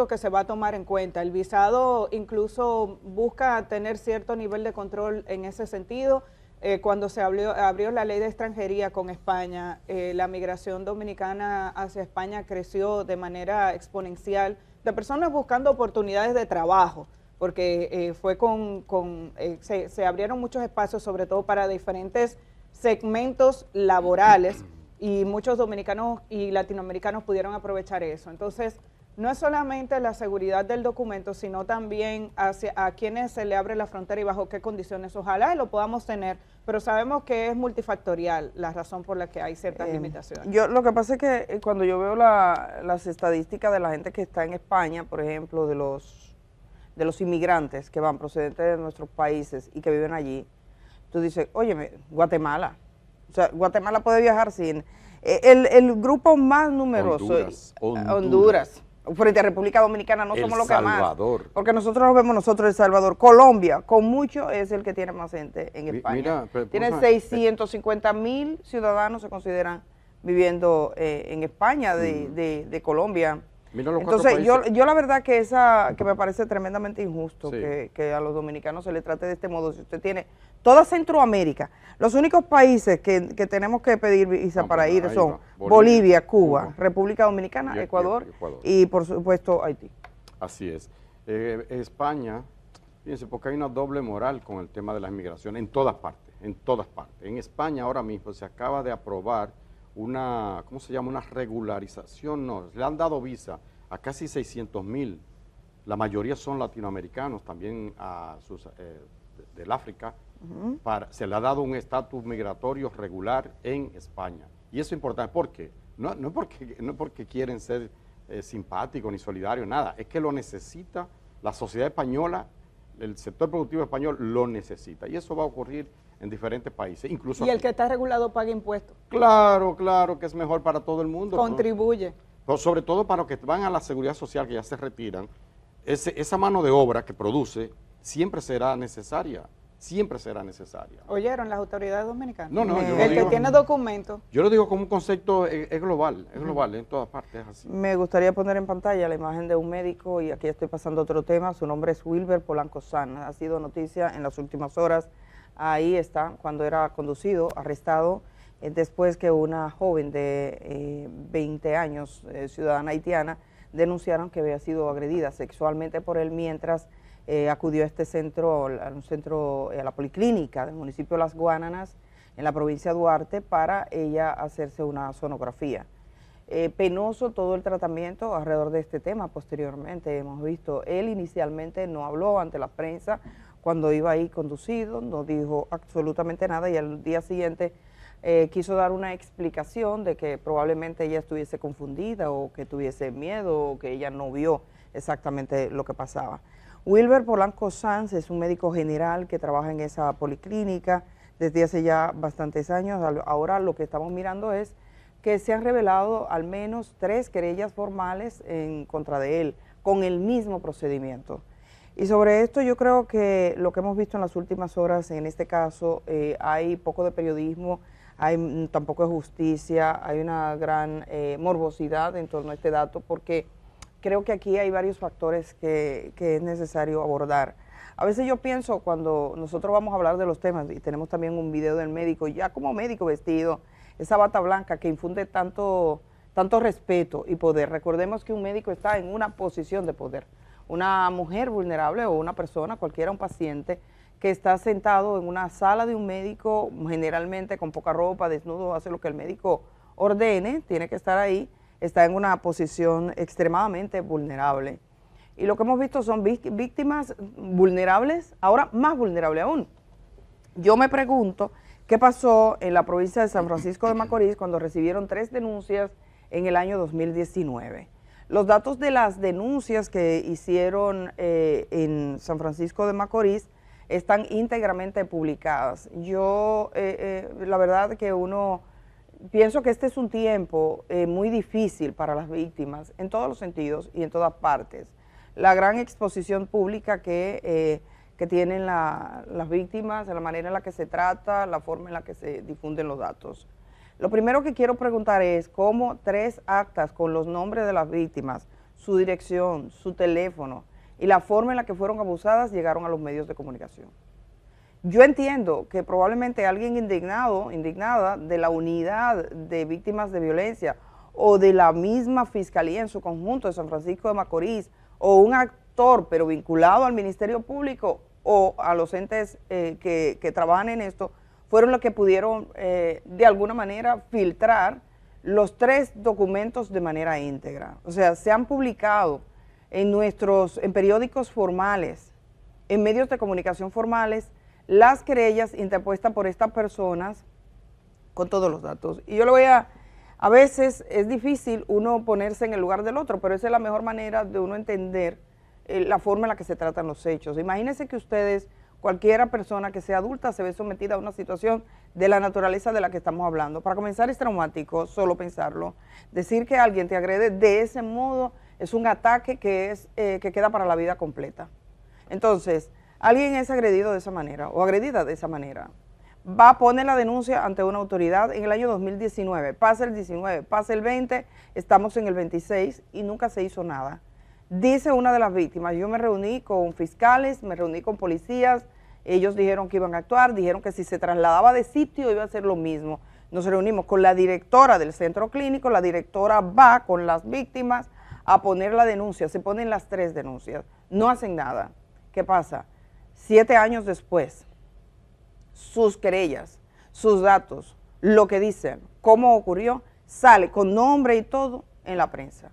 que se va a tomar en cuenta. El visado incluso busca tener cierto nivel de control en ese sentido. Cuando se abrió la ley de extranjería con España, la migración dominicana hacia España creció de manera exponencial, de personas buscando oportunidades de trabajo, porque se abrieron muchos espacios, sobre todo para diferentes segmentos laborales, y muchos dominicanos y latinoamericanos pudieron aprovechar eso. Entonces, no es solamente la seguridad del documento, sino también a quienes se le abre la frontera y bajo qué condiciones. Ojalá lo podamos tener, pero sabemos que es multifactorial la razón por la que hay ciertas limitaciones. Lo que pasa es que cuando yo veo las estadísticas de la gente que está en España, por ejemplo, de los inmigrantes que van procedentes de nuestros países y que viven allí, tú dices, óyeme, Guatemala. O sea, Guatemala puede viajar sin... El grupo más numeroso... Honduras. Frente a República Dominicana no somos los que más. El Salvador. Porque nosotros lo vemos El Salvador. Colombia, con mucho, es el que tiene más gente en España. Tiene 650,000 ciudadanos, se consideran, viviendo en España de Colombia. Entonces, yo la verdad que que me parece tremendamente injusto que a los dominicanos se les trate de este modo. Si usted tiene toda Centroamérica, los únicos países que tenemos que pedir visa para ir son Bolivia, Cuba, República Dominicana, Ecuador y por supuesto Haití. Así es. España, fíjense, porque hay una doble moral con el tema de la inmigración en todas partes, en todas partes. En España ahora mismo se acaba de aprobar una, ¿cómo se llama? Una regularización, no, le han dado visa a casi 600,000, la mayoría son latinoamericanos, también del África, se le ha dado un estatus migratorio regular en España. Y eso es importante, ¿por qué? No es porque quieren ser simpáticos ni solidarios, nada, es que lo necesita la sociedad española, el sector productivo español lo necesita, y eso va a ocurrir en diferentes países, incluso y el aquí. que está regulado paga impuestos. Claro, que es mejor para todo el mundo. Contribuye. Pero sobre todo para los que van a la seguridad social, que ya se retiran, esa mano de obra que produce siempre será necesaria, ¿Oyeron las autoridades dominicanas? No, el que tiene documentos. Yo lo digo como un concepto, es global, en todas partes es así. Me gustaría poner en pantalla la imagen de un médico, y aquí estoy pasando a otro tema. Su nombre es Wilber Polanco Sanz, ha sido noticia en las últimas horas. Ahí está, cuando era conducido, arrestado, después que una joven de 20 años, ciudadana haitiana, denunciaron que había sido agredida sexualmente por él mientras acudió a este centro, a la policlínica del municipio de Las Guánanas, en la provincia de Duarte, para ella hacerse una sonografía. Penoso todo el tratamiento alrededor de este tema. Posteriormente hemos visto, él inicialmente no habló ante la prensa cuando iba ahí conducido, no dijo absolutamente nada, y al día siguiente quiso dar una explicación de que probablemente ella estuviese confundida o que tuviese miedo o que ella no vio exactamente lo que pasaba. Wilber Polanco Sanz es un médico general que trabaja en esa policlínica desde hace ya bastantes años. Ahora lo que estamos mirando es que se han revelado al menos 3 querellas formales en contra de él, con el mismo procedimiento. Y sobre esto yo creo que lo que hemos visto en las últimas horas, en este caso, hay poco de periodismo, hay tampoco de justicia, hay una gran morbosidad en torno a este dato, porque creo que aquí hay varios factores que es necesario abordar. A veces yo pienso cuando nosotros vamos a hablar de los temas, y tenemos también un video del médico, ya como médico vestido, esa bata blanca que infunde tanto respeto y poder. Recordemos que un médico está en una posición de poder. Una mujer vulnerable o una persona, cualquiera, un paciente, que está sentado en una sala de un médico, generalmente con poca ropa, desnudo, hace lo que el médico ordene, tiene que estar ahí, está en una posición extremadamente vulnerable. Y lo que hemos visto son víctimas vulnerables, ahora más vulnerables aún. Yo me pregunto qué pasó en la provincia de San Francisco de Macorís cuando recibieron 3 denuncias en el año 2019. Los datos de las denuncias que hicieron en San Francisco de Macorís están íntegramente publicadas. Yo, la verdad que pienso que este es un tiempo muy difícil para las víctimas en todos los sentidos y en todas partes. La gran exposición pública que tienen las víctimas, la manera en la que se trata, la forma en la que se difunden los datos. Lo primero que quiero preguntar es cómo 3 actas con los nombres de las víctimas, su dirección, su teléfono y la forma en la que fueron abusadas llegaron a los medios de comunicación. Yo entiendo que probablemente alguien indignada de la unidad de víctimas de violencia o de la misma Fiscalía en su conjunto de San Francisco de Macorís o un actor pero vinculado al Ministerio Público o a los entes que trabajan en esto, fueron los que pudieron de alguna manera filtrar los 3 documentos de manera íntegra. O sea, se han publicado en periódicos formales, en medios de comunicación formales, las querellas interpuestas por estas personas con todos los datos. Y yo a veces es difícil uno ponerse en el lugar del otro, pero esa es la mejor manera de uno entender la forma en la que se tratan los hechos. Imagínense que ustedes, cualquiera persona que sea adulta, se ve sometida a una situación de la naturaleza de la que estamos hablando. Para comenzar es traumático solo pensarlo. Decir que alguien te agrede de ese modo es un ataque que queda para la vida completa. Entonces, alguien es agredido de esa manera o agredida de esa manera. Va a poner la denuncia ante una autoridad en el año 2019, pasa el 19, pasa el 20, estamos en el 26 y nunca se hizo nada. Dice una de las víctimas, yo me reuní con fiscales, me reuní con policías, ellos dijeron que iban a actuar, dijeron que si se trasladaba de sitio iba a hacer lo mismo. Nos reunimos con la directora del centro clínico, la directora va con las víctimas a poner la denuncia, se ponen las 3 denuncias, no hacen nada. ¿Qué pasa? 7 años después, sus querellas, sus datos, lo que dicen, cómo ocurrió, sale con nombre y todo en la prensa.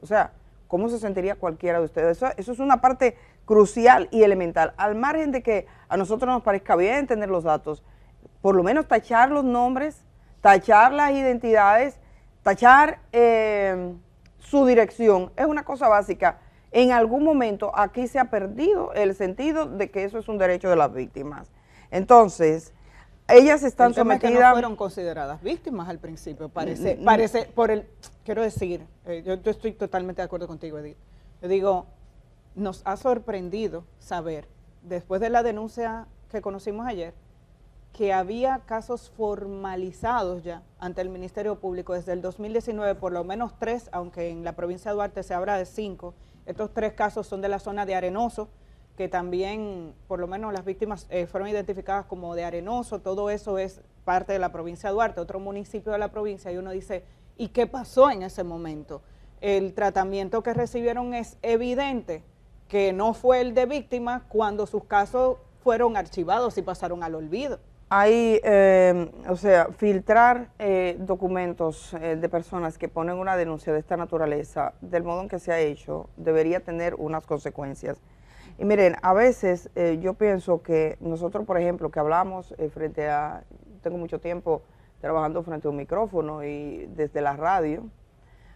O sea, ¿cómo se sentiría cualquiera de ustedes? Eso es una parte crucial y elemental. Al margen de que a nosotros nos parezca bien tener los datos, por lo menos tachar los nombres, tachar las identidades, tachar su dirección, es una cosa básica. En algún momento aquí se ha perdido el sentido de que eso es un derecho de las víctimas. Entonces, ellas están sometidas... Que no fueron consideradas víctimas al principio, quiero decir, yo estoy totalmente de acuerdo contigo, Edith. Yo digo, nos ha sorprendido saber, después de la denuncia que conocimos ayer, que había casos formalizados ya ante el Ministerio Público desde el 2019, por lo menos 3, aunque en la provincia de Duarte se habla de 5. Estos 3 casos son de la zona de Arenoso, que también, por lo menos las víctimas fueron identificadas como de Arenoso, todo eso es parte de la provincia de Duarte, otro municipio de la provincia, y uno dice, ¿y qué pasó en ese momento? El tratamiento que recibieron es evidente que no fue el de víctimas cuando sus casos fueron archivados y pasaron al olvido. Hay, filtrar documentos de personas que ponen una denuncia de esta naturaleza, del modo en que se ha hecho, debería tener unas consecuencias. Y miren, a veces yo pienso que nosotros, por ejemplo, que hablamos tengo mucho tiempo trabajando frente a un micrófono y desde la radio,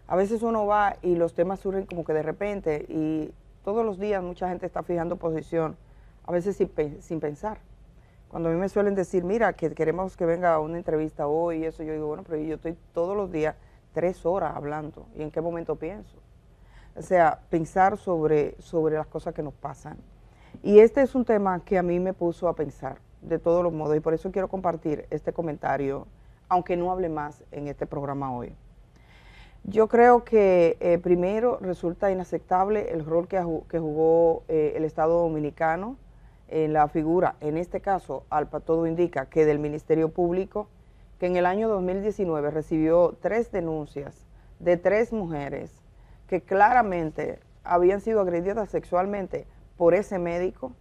a veces uno va y los temas surgen como que de repente y todos los días mucha gente está fijando posición, a veces sin pensar. Cuando a mí me suelen decir, mira, que queremos que venga una entrevista hoy y eso, yo digo, bueno, pero yo estoy todos los días 3 horas hablando, ¿y en qué momento pienso? O sea, pensar sobre las cosas que nos pasan. Y este es un tema que a mí me puso a pensar de todos los modos y por eso quiero compartir este comentario, aunque no hable más en este programa hoy. Yo creo que primero resulta inaceptable el rol que jugó el Estado Dominicano en la figura, en este caso, todo indica que del Ministerio Público, que en el año 2019 recibió 3 denuncias de 3 mujeres que claramente habían sido agredidas sexualmente por ese médico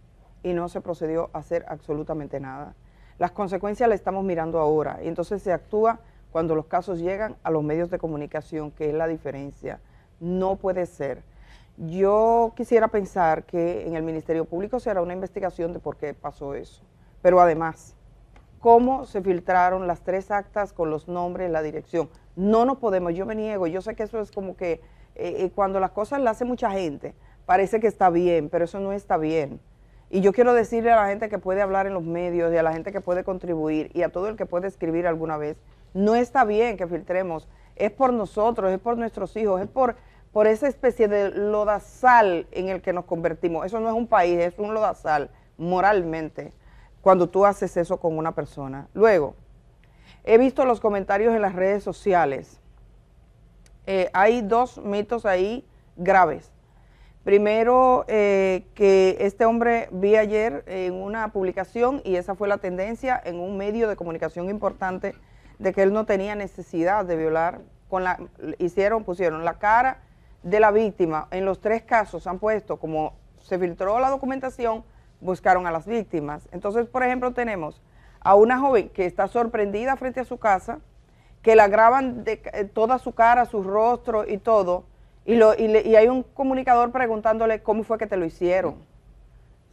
y no se procedió a hacer absolutamente nada. Las consecuencias las estamos mirando ahora y entonces se actúa cuando los casos llegan a los medios de comunicación, que es la diferencia. No puede ser. Yo quisiera pensar que en el Ministerio Público se hará una investigación de por qué pasó eso. Pero además, ¿cómo se filtraron las 3 actas con los nombres, la dirección? No nos podemos, yo me niego, yo sé que eso es como que cuando las cosas las hace mucha gente, parece que está bien, pero eso no está bien. Y yo quiero decirle a la gente que puede hablar en los medios y a la gente que puede contribuir y a todo el que puede escribir alguna vez, no está bien que filtremos, es por nosotros, es por nuestros hijos, es por esa especie de lodazal en el que nos convertimos. Eso no es un país, es un lodazal moralmente, cuando tú haces eso con una persona. Luego, he visto los comentarios en las redes sociales. Hay 2 mitos ahí graves. Primero, que este hombre vi ayer en una publicación, y esa fue la tendencia en un medio de comunicación importante, de que él no tenía necesidad de violar, pusieron la cara de la víctima. En los 3 casos han puesto, como se filtró la documentación, buscaron a las víctimas. Entonces, por ejemplo, tenemos a una joven que está sorprendida frente a su casa, que la graban de toda su cara, su rostro y todo, y hay un comunicador preguntándole cómo fue que te lo hicieron.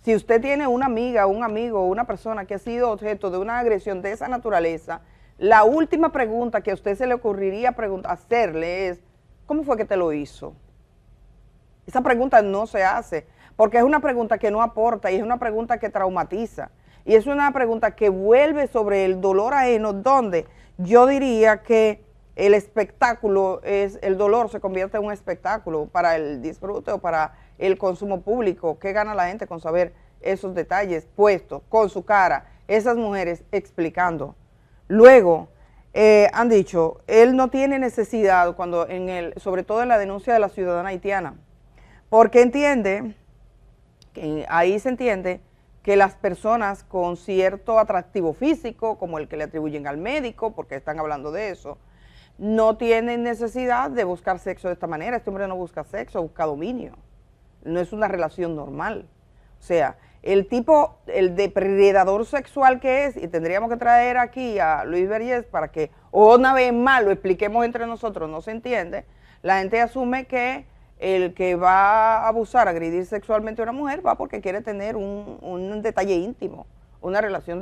Si usted tiene una amiga, un amigo, una persona que ha sido objeto de una agresión de esa naturaleza, la última pregunta que a usted se le ocurriría hacerle es, ¿cómo fue que te lo hizo? Esa pregunta no se hace, porque es una pregunta que no aporta y es una pregunta que traumatiza. Y es una pregunta que vuelve sobre el dolor ajeno, donde yo diría que el espectáculo el dolor se convierte en un espectáculo para el disfrute o para el consumo público. ¿Qué gana la gente con saber esos detalles puestos con su cara? Esas mujeres explicando. Luego, han dicho, él no tiene necesidad, sobre todo en la denuncia de la ciudadana haitiana, porque ahí se entiende que las personas con cierto atractivo físico, como el que le atribuyen al médico, porque están hablando de eso, no tienen necesidad de buscar sexo de esta manera. Este hombre no busca sexo, busca dominio. No es una relación normal. O sea, el depredador sexual que es, y tendríamos que traer aquí a Luis Vergés para que una vez más lo expliquemos entre nosotros, no se entiende. La gente asume que el que va a abusar, agredir sexualmente a una mujer, va porque quiere tener un detalle íntimo, una relación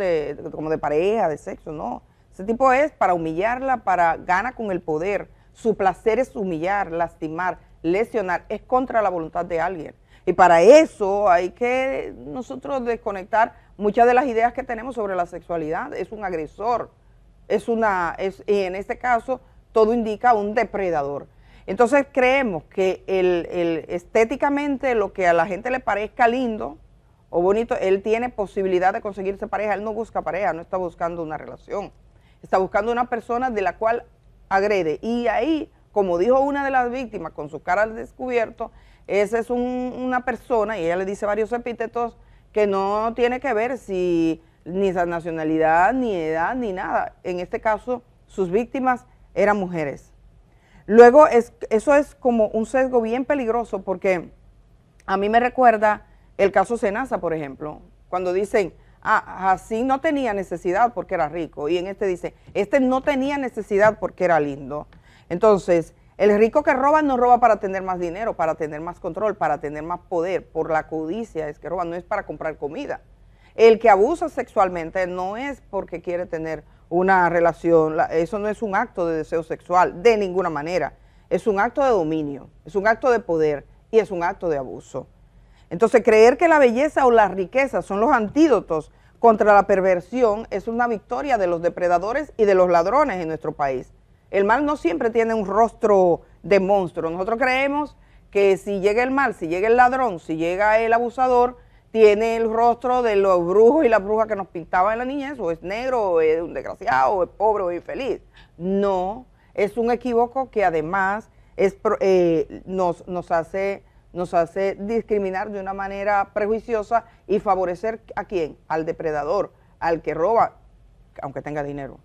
como de pareja, de sexo, no. Ese tipo es para humillarla, gana con el poder. Su placer es humillar, lastimar, lesionar, es contra la voluntad de alguien. Y para eso hay que nosotros desconectar muchas de las ideas que tenemos sobre la sexualidad. Es un agresor, y en este caso todo indica un depredador. Entonces creemos que estéticamente lo que a la gente le parezca lindo o bonito, él tiene posibilidad de conseguirse pareja. Él no busca pareja, no está buscando una relación. Está buscando una persona de la cual agrede. Y ahí, como dijo una de las víctimas con su cara al descubierto, esa es una persona, y ella le dice varios epítetos, que no tiene que ver ni esa nacionalidad, ni edad, ni nada. En este caso, sus víctimas eran mujeres. Luego, eso es como un sesgo bien peligroso, porque a mí me recuerda el caso Senasa, por ejemplo, cuando dicen, así no tenía necesidad porque era rico, y en dice, no tenía necesidad porque era lindo. Entonces, el rico que roba no roba para tener más dinero, para tener más control, para tener más poder, por la codicia es que roba, no es para comprar comida. El que abusa sexualmente no es porque quiere tener una relación, eso no es un acto de deseo sexual, de ninguna manera. Es un acto de dominio, es un acto de poder y es un acto de abuso. Entonces, creer que la belleza o la riqueza son los antídotos contra la perversión es una victoria de los depredadores y de los ladrones en nuestro país. El mal no siempre tiene un rostro de monstruo. Nosotros creemos que si llega el mal, si llega el ladrón, si llega el abusador, tiene el rostro de los brujos y las brujas que nos pintaban en la niñez, o es negro, o es un desgraciado, o es pobre, o es infeliz. No, es un equívoco que además nos hace discriminar de una manera prejuiciosa y favorecer ¿a quién? Al depredador, al que roba, aunque tenga dinero.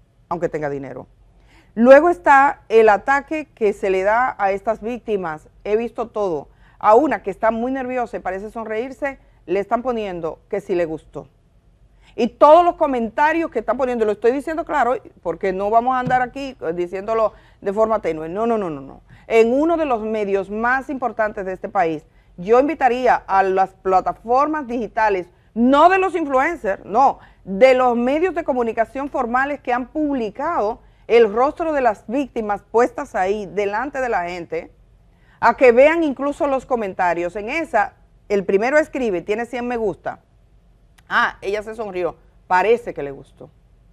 Luego está el ataque que se le da a estas víctimas. He visto todo. A una que está muy nerviosa y parece sonreírse, le están poniendo que sí le gustó. Y todos los comentarios que están poniendo, lo estoy diciendo claro, porque no vamos a andar aquí diciéndolo de forma tenue. No. En uno de los medios más importantes de este país, yo invitaría a las plataformas digitales, no de los influencers, no, de los medios de comunicación formales que han publicado el rostro de las víctimas puestas ahí delante de la gente, a que vean incluso los comentarios. En esa, el primero escribe, tiene 100 me gusta. Ah, ella se sonrió, parece que le gustó.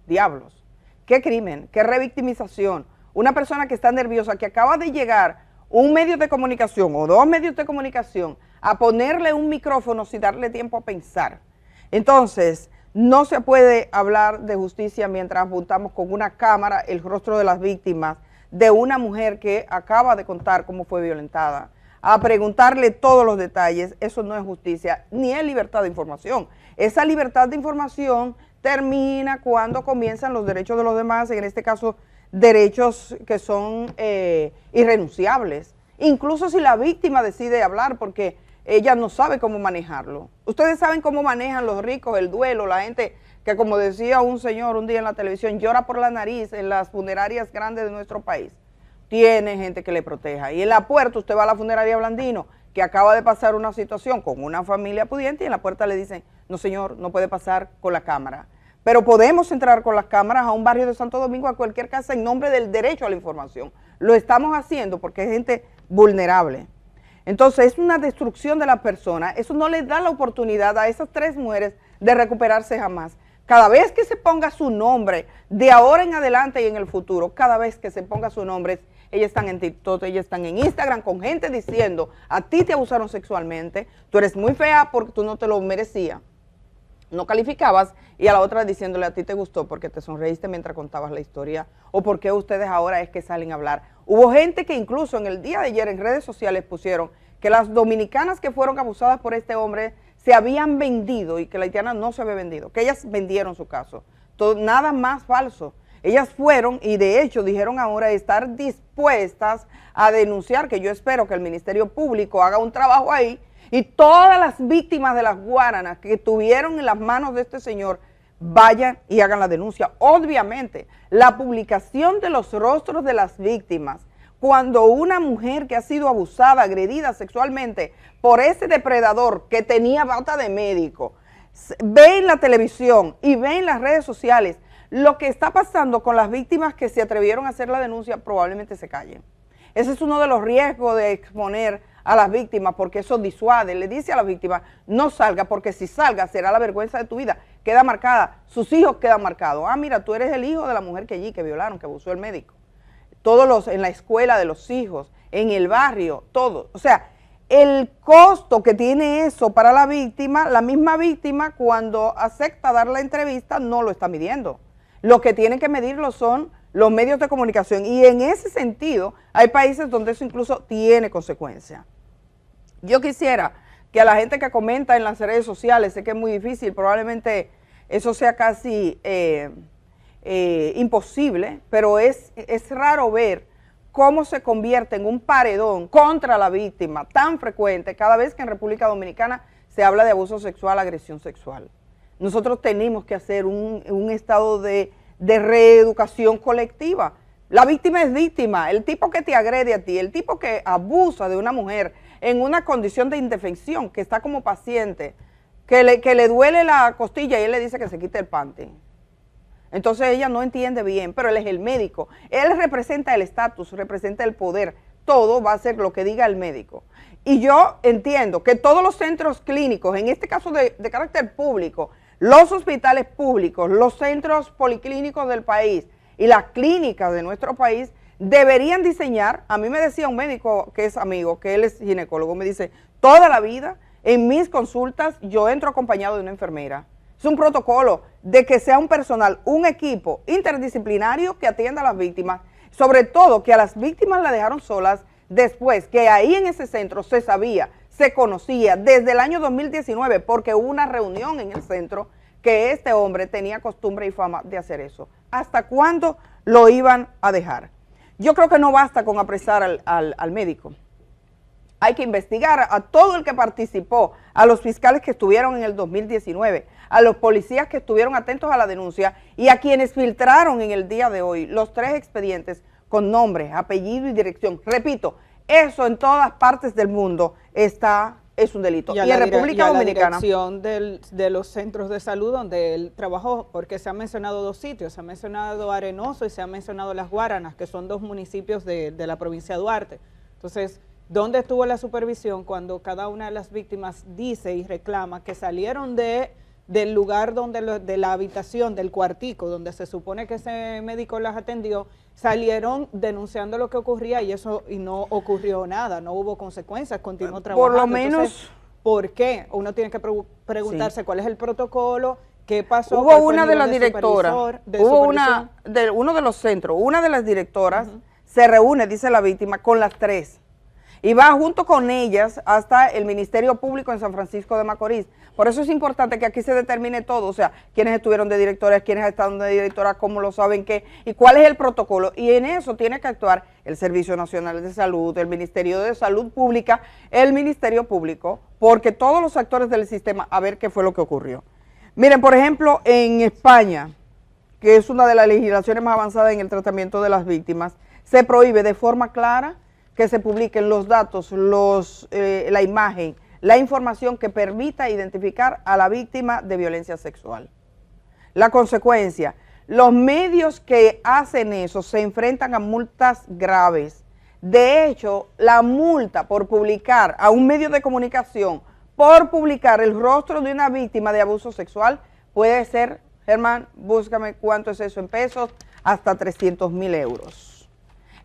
Diablos, qué crimen, qué revictimización. Una persona que está nerviosa, que acaba de llegar un medio de comunicación o dos medios de comunicación a ponerle un micrófono sin darle tiempo a pensar. Entonces, no se puede hablar de justicia mientras apuntamos con una cámara el rostro de las víctimas de una mujer que acaba de contar cómo fue violentada. A preguntarle todos los detalles, eso no es justicia, ni es libertad de información. Esa libertad de información termina cuando comienzan los derechos de los demás, en este caso derechos que son irrenunciables. Incluso si la víctima decide hablar porque ella no sabe cómo manejarlo. Ustedes saben cómo manejan los ricos el duelo, la gente que, como decía un señor un día en la televisión, llora por la nariz en las funerarias grandes de nuestro país. Tiene gente que le proteja. Y en la puerta usted va a la funeraria Blandino, que acaba de pasar una situación con una familia pudiente, y en la puerta le dicen, no señor, no puede pasar con la cámara. Pero podemos entrar con las cámaras a un barrio de Santo Domingo, a cualquier casa, en nombre del derecho a la información. Lo estamos haciendo porque es gente vulnerable. Entonces es una destrucción de la persona. Eso no le da la oportunidad a esas 3 mujeres de recuperarse jamás. Cada vez que se ponga su nombre, de ahora en adelante y en el futuro, cada vez que se ponga su nombre, ellas están en TikTok, ellas están en Instagram con gente diciendo, a ti te abusaron sexualmente, tú eres muy fea porque tú no te lo merecías, no calificabas, y a la otra diciéndole, a ti te gustó porque te sonreíste mientras contabas la historia, o porque ustedes ahora es que salen a hablar. Hubo gente que incluso en el día de ayer en redes sociales pusieron que las dominicanas que fueron abusadas por este hombre se habían vendido y que la haitiana no se había vendido, que ellas vendieron su caso. Todo, nada más falso. Ellas fueron y de hecho dijeron ahora estar dispuestas a denunciar, que yo espero que el Ministerio Público haga un trabajo ahí y todas las víctimas de las guaranas que tuvieron en las manos de este señor vayan y hagan la denuncia. Obviamente, la publicación de los rostros de las víctimas, cuando una mujer que ha sido abusada, agredida sexualmente por ese depredador que tenía bata de médico, ve en la televisión y ve en las redes sociales lo que está pasando con las víctimas que se atrevieron a hacer la denuncia, probablemente se callen. Ese es uno de los riesgos de exponer a las víctimas, porque eso disuade. Le dice a la víctima, no salga, porque si salga será la vergüenza de tu vida. Queda marcada, sus hijos quedan marcados. Ah, mira, tú eres el hijo de la mujer que allí, que violaron, que abusó el médico. Todos en la escuela de los hijos, en el barrio, todo. O sea, el costo que tiene eso para la víctima, la misma víctima cuando acepta dar la entrevista no lo está midiendo. Lo que tienen que medirlo son los medios de comunicación, y en ese sentido hay países donde eso incluso tiene consecuencias. Yo quisiera que a la gente que comenta en las redes sociales, sé que es muy difícil, probablemente eso sea casi imposible, pero es raro ver cómo se convierte en un paredón contra la víctima tan frecuente cada vez que en República Dominicana se habla de abuso sexual, agresión sexual. Nosotros tenemos que hacer un estado de reeducación colectiva. La víctima es víctima, el tipo que te agrede a ti, el tipo que abusa de una mujer en una condición de indefensión, que está como paciente, que le duele la costilla y él le dice que se quite el panty. Entonces ella no entiende bien, pero él es el médico. Él representa el estatus, representa el poder. Todo va a ser lo que diga el médico. Y yo entiendo que todos los centros clínicos, en este caso de carácter público, los hospitales públicos, los centros policlínicos del país y las clínicas de nuestro país deberían diseñar, a mí me decía un médico que es amigo, que él es ginecólogo, me dice, toda la vida en mis consultas yo entro acompañado de una enfermera. Es un protocolo de que sea un personal, un equipo interdisciplinario que atienda a las víctimas, sobre todo que a las víctimas las dejaron solas después que ahí en ese centro se sabía, se conocía desde el año 2019, porque hubo una reunión en el centro que este hombre tenía costumbre y fama de hacer eso. ¿Hasta cuándo lo iban a dejar? Yo creo que no basta con apresar al médico. Hay que investigar a todo el que participó, a los fiscales que estuvieron en el 2019, a los policías que estuvieron atentos a la denuncia y a quienes filtraron en el día de hoy los 3 expedientes con nombre, apellido y dirección. Repito, eso en todas partes del mundo es un delito. Y en República Dominicana. La dirección de los centros de salud donde él trabajó, porque se han mencionado 2 sitios, se ha mencionado Arenoso y se ha mencionado Las Guaranas, que son 2 municipios de la provincia de Duarte. Entonces, ¿dónde estuvo la supervisión cuando cada una de las víctimas dice y reclama que salieron del lugar de la habitación, del cuartico, donde se supone que ese médico las atendió, salieron denunciando lo que ocurría y no ocurrió nada, no hubo consecuencias, continuó trabajando? Por lo menos. Entonces, ¿por qué? Uno tiene que preguntarse cuál es el protocolo, qué pasó. Hubo una de las directoras, uno de los centros, una de las directoras se reúne, dice la víctima, con las 3. Y va junto con ellas hasta el Ministerio Público en San Francisco de Macorís. Por eso es importante que aquí se determine todo, o sea, quiénes estuvieron de directoras, quiénes están de directoras, cómo lo saben, qué, y cuál es el protocolo. Y en eso tiene que actuar el Servicio Nacional de Salud, el Ministerio de Salud Pública, el Ministerio Público, porque todos los actores del sistema, a ver qué fue lo que ocurrió. Miren, por ejemplo, en España, que es una de las legislaciones más avanzadas en el tratamiento de las víctimas, se prohíbe de forma clara que se publiquen los datos, la imagen, la información que permita identificar a la víctima de violencia sexual. La consecuencia, los medios que hacen eso se enfrentan a multas graves. De hecho, la multa por publicar a un medio de comunicación, por publicar el rostro de una víctima de abuso sexual, puede ser, Germán, búscame cuánto es eso en pesos, hasta 300.000 euros.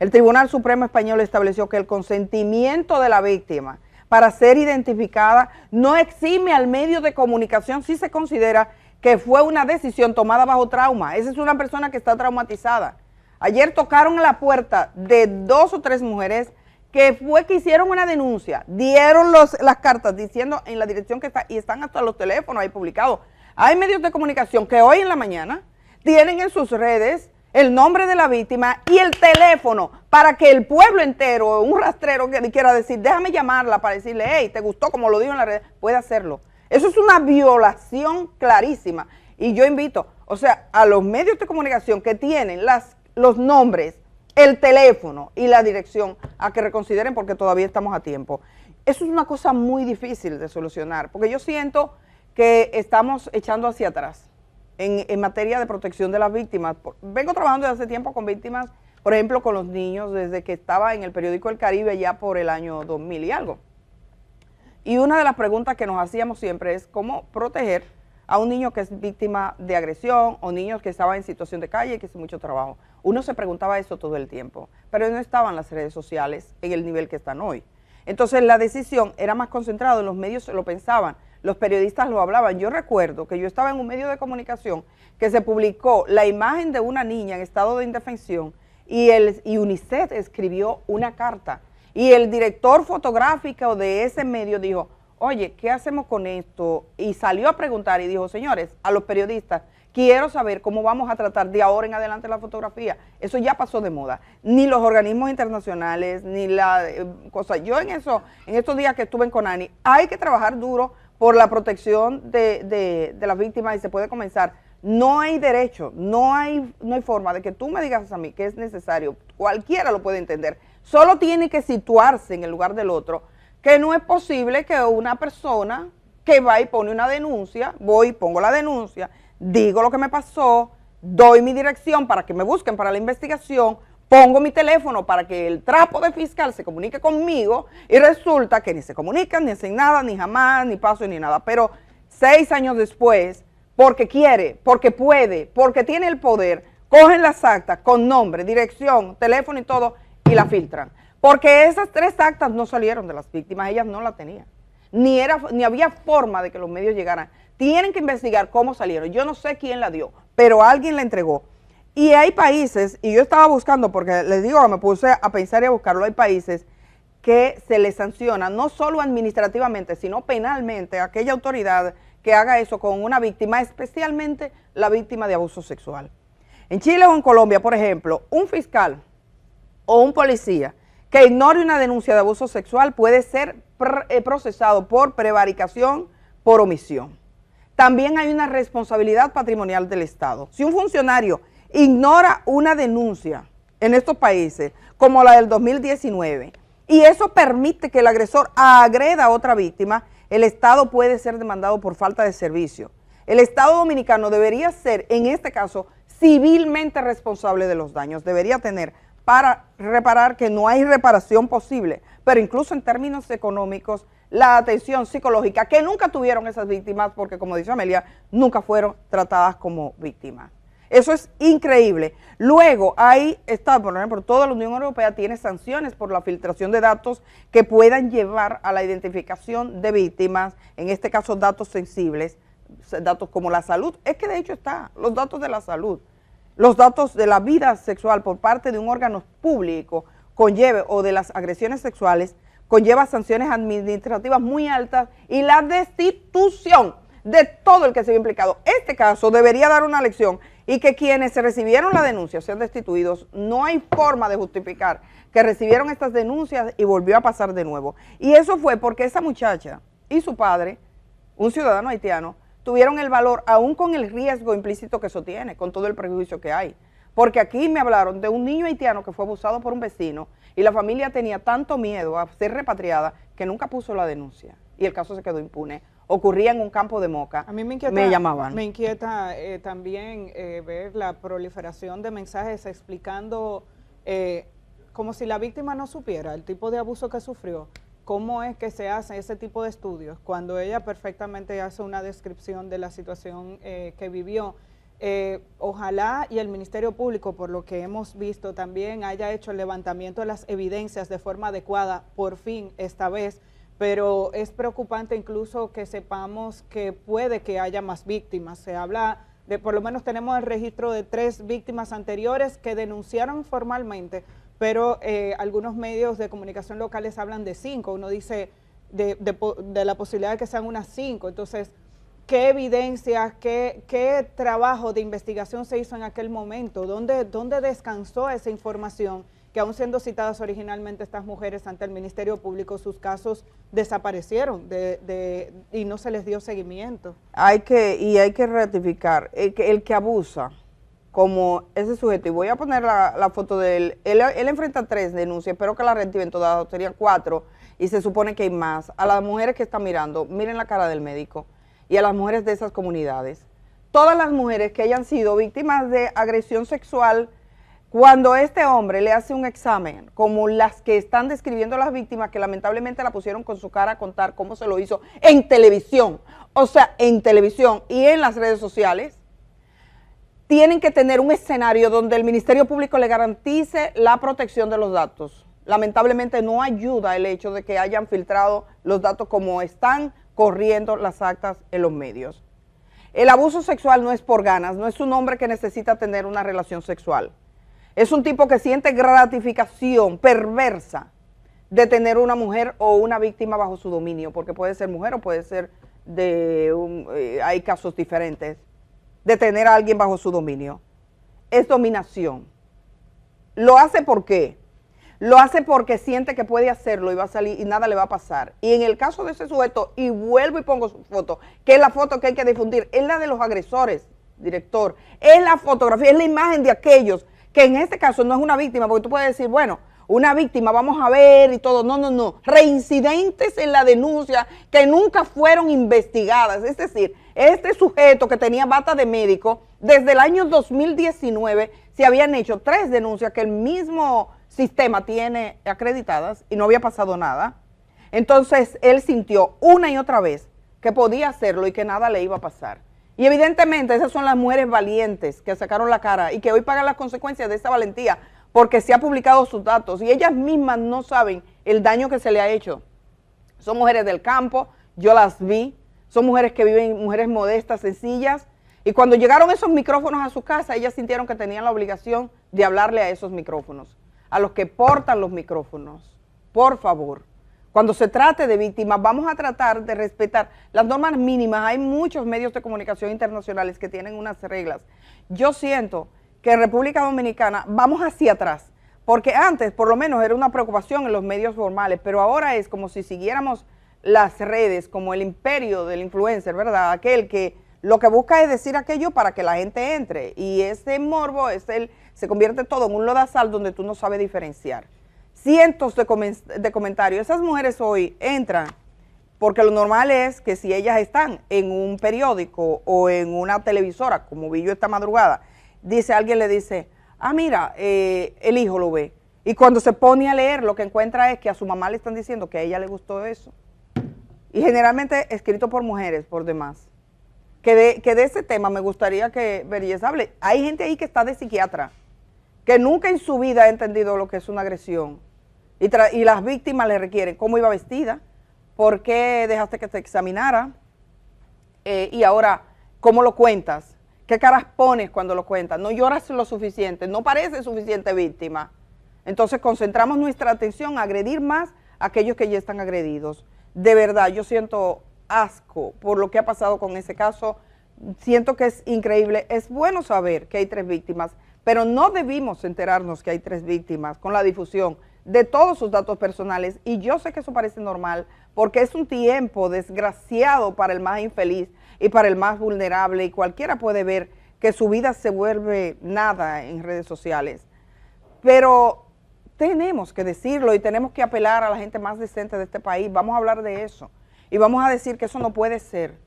El Tribunal Supremo Español estableció que el consentimiento de la víctima para ser identificada no exime al medio de comunicación si se considera que fue una decisión tomada bajo trauma. Esa es una persona que está traumatizada. Ayer tocaron a la puerta de 2 o 3 mujeres que hicieron una denuncia, dieron las cartas diciendo en la dirección que está, y están hasta los teléfonos ahí publicados. Hay medios de comunicación que hoy en la mañana tienen en sus redes el nombre de la víctima y el teléfono para que el pueblo entero, un rastrero que quiera decir, déjame llamarla para decirle, hey, ¿te gustó como lo dijo en la red? Puede hacerlo. Eso es una violación clarísima. Y yo invito, o sea, a los medios de comunicación que tienen los nombres, el teléfono y la dirección, a que reconsideren porque todavía estamos a tiempo. Eso es una cosa muy difícil de solucionar, porque yo siento que estamos echando hacia atrás en materia de protección de las víctimas. Vengo trabajando desde hace tiempo con víctimas, por ejemplo, con los niños, desde que estaba en el periódico El Caribe ya por el año 2000 y algo. Y una de las preguntas que nos hacíamos siempre es cómo proteger a un niño que es víctima de agresión o niños que estaban en situación de calle y que hace mucho trabajo. Uno se preguntaba eso todo el tiempo, pero no estaban las redes sociales en el nivel que están hoy. Entonces la decisión era más concentrada, los medios lo pensaban, los periodistas lo hablaban. Yo recuerdo que yo estaba en un medio de comunicación que se publicó la imagen de una niña en estado de indefensión y UNICEF escribió una carta y el director fotográfico de ese medio dijo, oye, ¿qué hacemos con esto? Y salió a preguntar y dijo, señores, a los periodistas, quiero saber cómo vamos a tratar de ahora en adelante la fotografía. Eso ya pasó de moda. Ni los organismos internacionales, ni la cosa. Yo en estos días que estuve en Conani, hay que trabajar duro por la protección de las víctimas y se puede comenzar. No hay derecho, no hay forma de que tú me digas a mí que es necesario. Cualquiera lo puede entender. Solo tiene que situarse en el lugar del otro, que no es posible que una persona que va y pone una denuncia, voy, pongo la denuncia, digo lo que me pasó, doy mi dirección para que me busquen para la investigación, pongo mi teléfono para que el trapo de fiscal se comunique conmigo y resulta que ni se comunican, ni hacen nada, ni jamás, ni paso, ni nada. Pero 6 años después, porque quiere, porque puede, porque tiene el poder, cogen las actas con nombre, dirección, teléfono y todo y la filtran. Porque esas 3 actas no salieron de las víctimas, ellas no la tenían. Ni había forma de que los medios llegaran. Tienen que investigar cómo salieron. Yo no sé quién la dio, pero alguien la entregó. Y hay países, y yo estaba buscando, porque les digo, me puse a pensar y a buscarlo, hay países que se le sanciona no solo administrativamente, sino penalmente a aquella autoridad que haga eso con una víctima, especialmente la víctima de abuso sexual. En Chile o en Colombia, por ejemplo, un fiscal o un policía que ignore una denuncia de abuso sexual puede ser procesado por prevaricación, por omisión. También hay una responsabilidad patrimonial del Estado. Si un funcionario ignora una denuncia en estos países, como la del 2019, y eso permite que el agresor agreda a otra víctima, el Estado puede ser demandado por falta de servicio. El Estado dominicano debería ser, en este caso, civilmente responsable de los daños. Debería tener para reparar, que no hay reparación posible, pero incluso en términos económicos, la atención psicológica que nunca tuvieron esas víctimas, porque como dice Amelia, nunca fueron tratadas como víctimas. Eso es increíble. Luego, ahí está, por ejemplo, toda la Unión Europea tiene sanciones por la filtración de datos que puedan llevar a la identificación de víctimas, en este caso datos sensibles, datos como la salud. Es que de hecho está, los datos de la salud, los datos de la vida sexual por parte de un órgano público conlleve, o de las agresiones sexuales, conlleva sanciones administrativas muy altas y la destitución de todo el que se ve implicado. Este caso debería dar una lección y que quienes recibieron la denuncia sean destituidos. No hay forma de justificar que recibieron estas denuncias y volvió a pasar de nuevo. Y eso fue porque esa muchacha y su padre, un ciudadano haitiano, tuvieron el valor, aún con el riesgo implícito que eso tiene, con todo el prejuicio que hay. Porque aquí me hablaron de un niño haitiano que fue abusado por un vecino y la familia tenía tanto miedo a ser repatriada que nunca puso la denuncia y el caso se quedó impune. Ocurría en un campo de Moca. A mí me inquieta, me llamaban. Me inquieta también ver la proliferación de mensajes explicando como si la víctima no supiera el tipo de abuso que sufrió. ¿Cómo es que se hace ese tipo de estudios? Cuando ella perfectamente hace una descripción de la situación que vivió. Ojalá y el Ministerio Público, por lo que hemos visto también, haya hecho el levantamiento de las evidencias de forma adecuada, por fin, esta vez, pero es preocupante incluso que sepamos que puede que haya más víctimas. Se habla de, por lo menos tenemos el registro de 3 víctimas anteriores que denunciaron formalmente, pero algunos medios de comunicación locales hablan de 5, uno dice de la posibilidad de que sean unas 5, entonces, ¿qué evidencias, qué trabajo de investigación se hizo en aquel momento? ¿Dónde descansó esa información? Que aún siendo citadas originalmente estas mujeres ante el Ministerio Público, sus casos desaparecieron y no se les dio seguimiento. Hay que ratificar, el que abusa, como ese sujeto, y voy a poner la foto de él enfrenta 3 denuncias, espero que la reactiven todas, serían 4, y se supone que hay más. A las mujeres que están mirando, miren la cara del médico, y a las mujeres de esas comunidades. Todas las mujeres que hayan sido víctimas de agresión sexual, cuando este hombre le hace un examen, como las que están describiendo las víctimas, que lamentablemente la pusieron con su cara a contar cómo se lo hizo en televisión, o sea, en televisión y en las redes sociales, tienen que tener un escenario donde el Ministerio Público le garantice la protección de los datos. Lamentablemente no ayuda el hecho de que hayan filtrado los datos como están corriendo las actas en los medios. El abuso sexual no es por ganas, no es un hombre que necesita tener una relación sexual. Es un tipo que siente gratificación perversa de tener una mujer o una víctima bajo su dominio, porque puede ser mujer o puede ser hay casos diferentes, de tener a alguien bajo su dominio. Es dominación. ¿Lo hace por qué? Lo hace porque siente que puede hacerlo y va a salir y nada le va a pasar. Y en el caso de ese sujeto, y vuelvo y pongo su foto, que es la foto que hay que difundir, es la de los agresores, director, es la fotografía, es la imagen de aquellos que en este caso no es una víctima, porque tú puedes decir, bueno, una víctima, vamos a ver y todo. No. Reincidentes en la denuncia que nunca fueron investigadas. Es decir, este sujeto que tenía bata de médico, desde el año 2019 se habían hecho 3 denuncias que el mismo sistema tiene acreditadas y no había pasado nada. Entonces, él sintió una y otra vez que podía hacerlo y que nada le iba a pasar. Y evidentemente esas son las mujeres valientes que sacaron la cara y que hoy pagan las consecuencias de esa valentía porque se ha publicado sus datos y ellas mismas no saben el daño que se le ha hecho. Son mujeres del campo, yo las vi, son mujeres que viven, mujeres modestas, sencillas, y cuando llegaron esos micrófonos a su casa, ellas sintieron que tenían la obligación de hablarle a esos micrófonos, a los que portan los micrófonos. por favor, cuando se trate de víctimas, vamos a tratar de respetar las normas mínimas. Hay muchos medios de comunicación internacionales que tienen unas reglas. Yo siento que en República Dominicana vamos hacia atrás, porque antes por lo menos era una preocupación en los medios formales, pero ahora es como si siguiéramos las redes, como el imperio del influencer, ¿verdad? Aquel que lo que busca es decir aquello para que la gente entre, y ese morbo se convierte todo en un lodazal donde tú no sabes diferenciar. Cientos de comentarios. Esas mujeres hoy entran porque lo normal es que si ellas están en un periódico o en una televisora, como vi yo esta madrugada, alguien le dice, mira, el hijo lo ve. Y cuando se pone a leer, lo que encuentra es que a su mamá le están diciendo que a ella le gustó eso. Y generalmente escrito por mujeres, por demás. Que de ese tema me gustaría que Vergés hable. Hay gente ahí que está de psiquiatra, que nunca en su vida ha entendido lo que es una agresión. Y las víctimas le requieren cómo iba vestida, por qué dejaste que te examinara, y ahora, ¿cómo lo cuentas? ¿Qué caras pones cuando lo cuentas? No lloras lo suficiente, no pareces suficiente víctima. Entonces concentramos nuestra atención a agredir más a aquellos que ya están agredidos. De verdad, yo siento asco por lo que ha pasado con ese caso. Siento que es increíble. Es bueno saber que hay 3 víctimas, pero no debimos enterarnos que hay 3 víctimas con la difusión de todos sus datos personales. Y yo sé que eso parece normal, porque es un tiempo desgraciado para el más infeliz y para el más vulnerable, y cualquiera puede ver que su vida se vuelve nada en redes sociales. Pero tenemos que decirlo y tenemos que apelar a la gente más decente de este país. Vamos a hablar de eso y vamos a decir que eso no puede ser.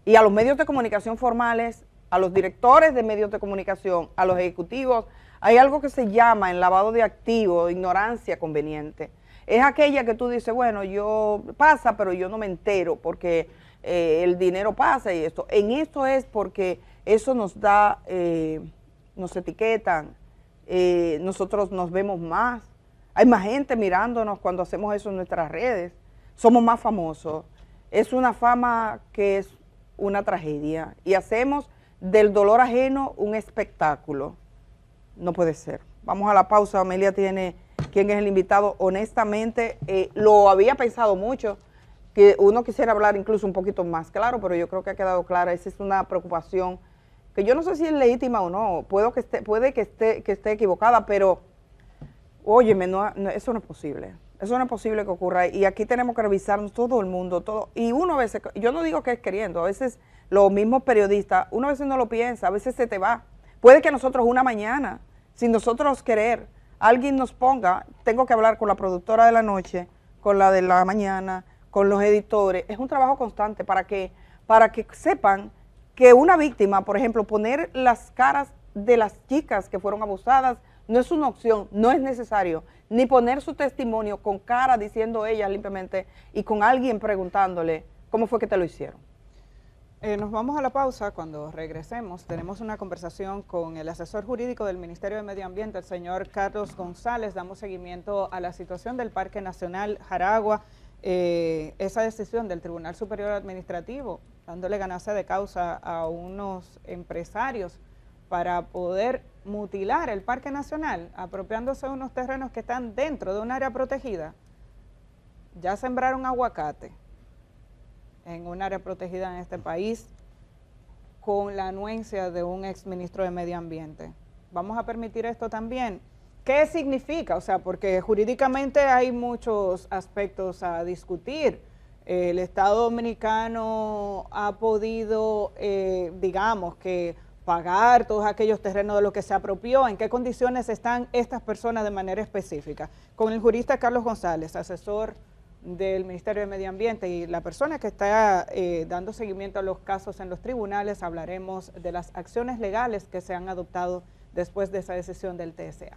Y a los medios de comunicación formales, a los directores de medios de comunicación, a los ejecutivos, hay algo que se llama en lavado de activos, ignorancia conveniente. Es aquella que tú dices, bueno, pasa, pero yo no me entero porque el dinero pasa y esto. En esto es porque eso nos da, nos etiquetan, nosotros nos vemos más. Hay más gente mirándonos cuando hacemos eso en nuestras redes. Somos más famosos. Es una fama que es una tragedia. Y hacemos del dolor ajeno un espectáculo. No puede ser. Vamos a la pausa. Amelia tiene quién es el invitado. Honestamente, lo había pensado mucho, que uno quisiera hablar incluso un poquito más claro, pero yo creo que ha quedado clara. Esa es una preocupación que yo no sé si es legítima o no. Puede que esté equivocada, pero óyeme, eso no es posible. Eso no es posible que ocurra. Y aquí tenemos que revisarnos todo el mundo, todo. Y uno a veces, yo no digo que es queriendo, a veces los mismos periodistas, uno a veces no lo piensa, a veces se te va. Puede que nosotros una mañana, sin nosotros querer, alguien nos ponga, tengo que hablar con la productora de la noche, con la de la mañana, con los editores. Es un trabajo constante para que sepan que una víctima, por ejemplo, poner las caras de las chicas que fueron abusadas no es una opción, no es necesario, ni poner su testimonio con cara diciendo ella limpiamente y con alguien preguntándole cómo fue que te lo hicieron. Nos vamos a la pausa. Cuando regresemos tenemos una conversación con el asesor jurídico del Ministerio de Medio Ambiente, el señor Carlos González. Damos seguimiento a la situación del Parque Nacional Jaragua, esa decisión del Tribunal Superior Administrativo, dándole ganancia de causa a unos empresarios para poder mutilar el Parque Nacional, apropiándose de unos terrenos que están dentro de un área protegida. Ya sembraron aguacate en un área protegida en este país con la anuencia de un exministro de Medio Ambiente. ¿Vamos a permitir esto también? ¿Qué significa? O sea, porque jurídicamente hay muchos aspectos a discutir. El Estado Dominicano ha podido, digamos, que pagar todos aquellos terrenos de los que se apropió. ¿En qué condiciones están estas personas de manera específica? Con el jurista Carlos González, asesor del Ministerio de Medio Ambiente, y la persona que está dando seguimiento a los casos en los tribunales, hablaremos de las acciones legales que se han adoptado después de esa decisión del TSA.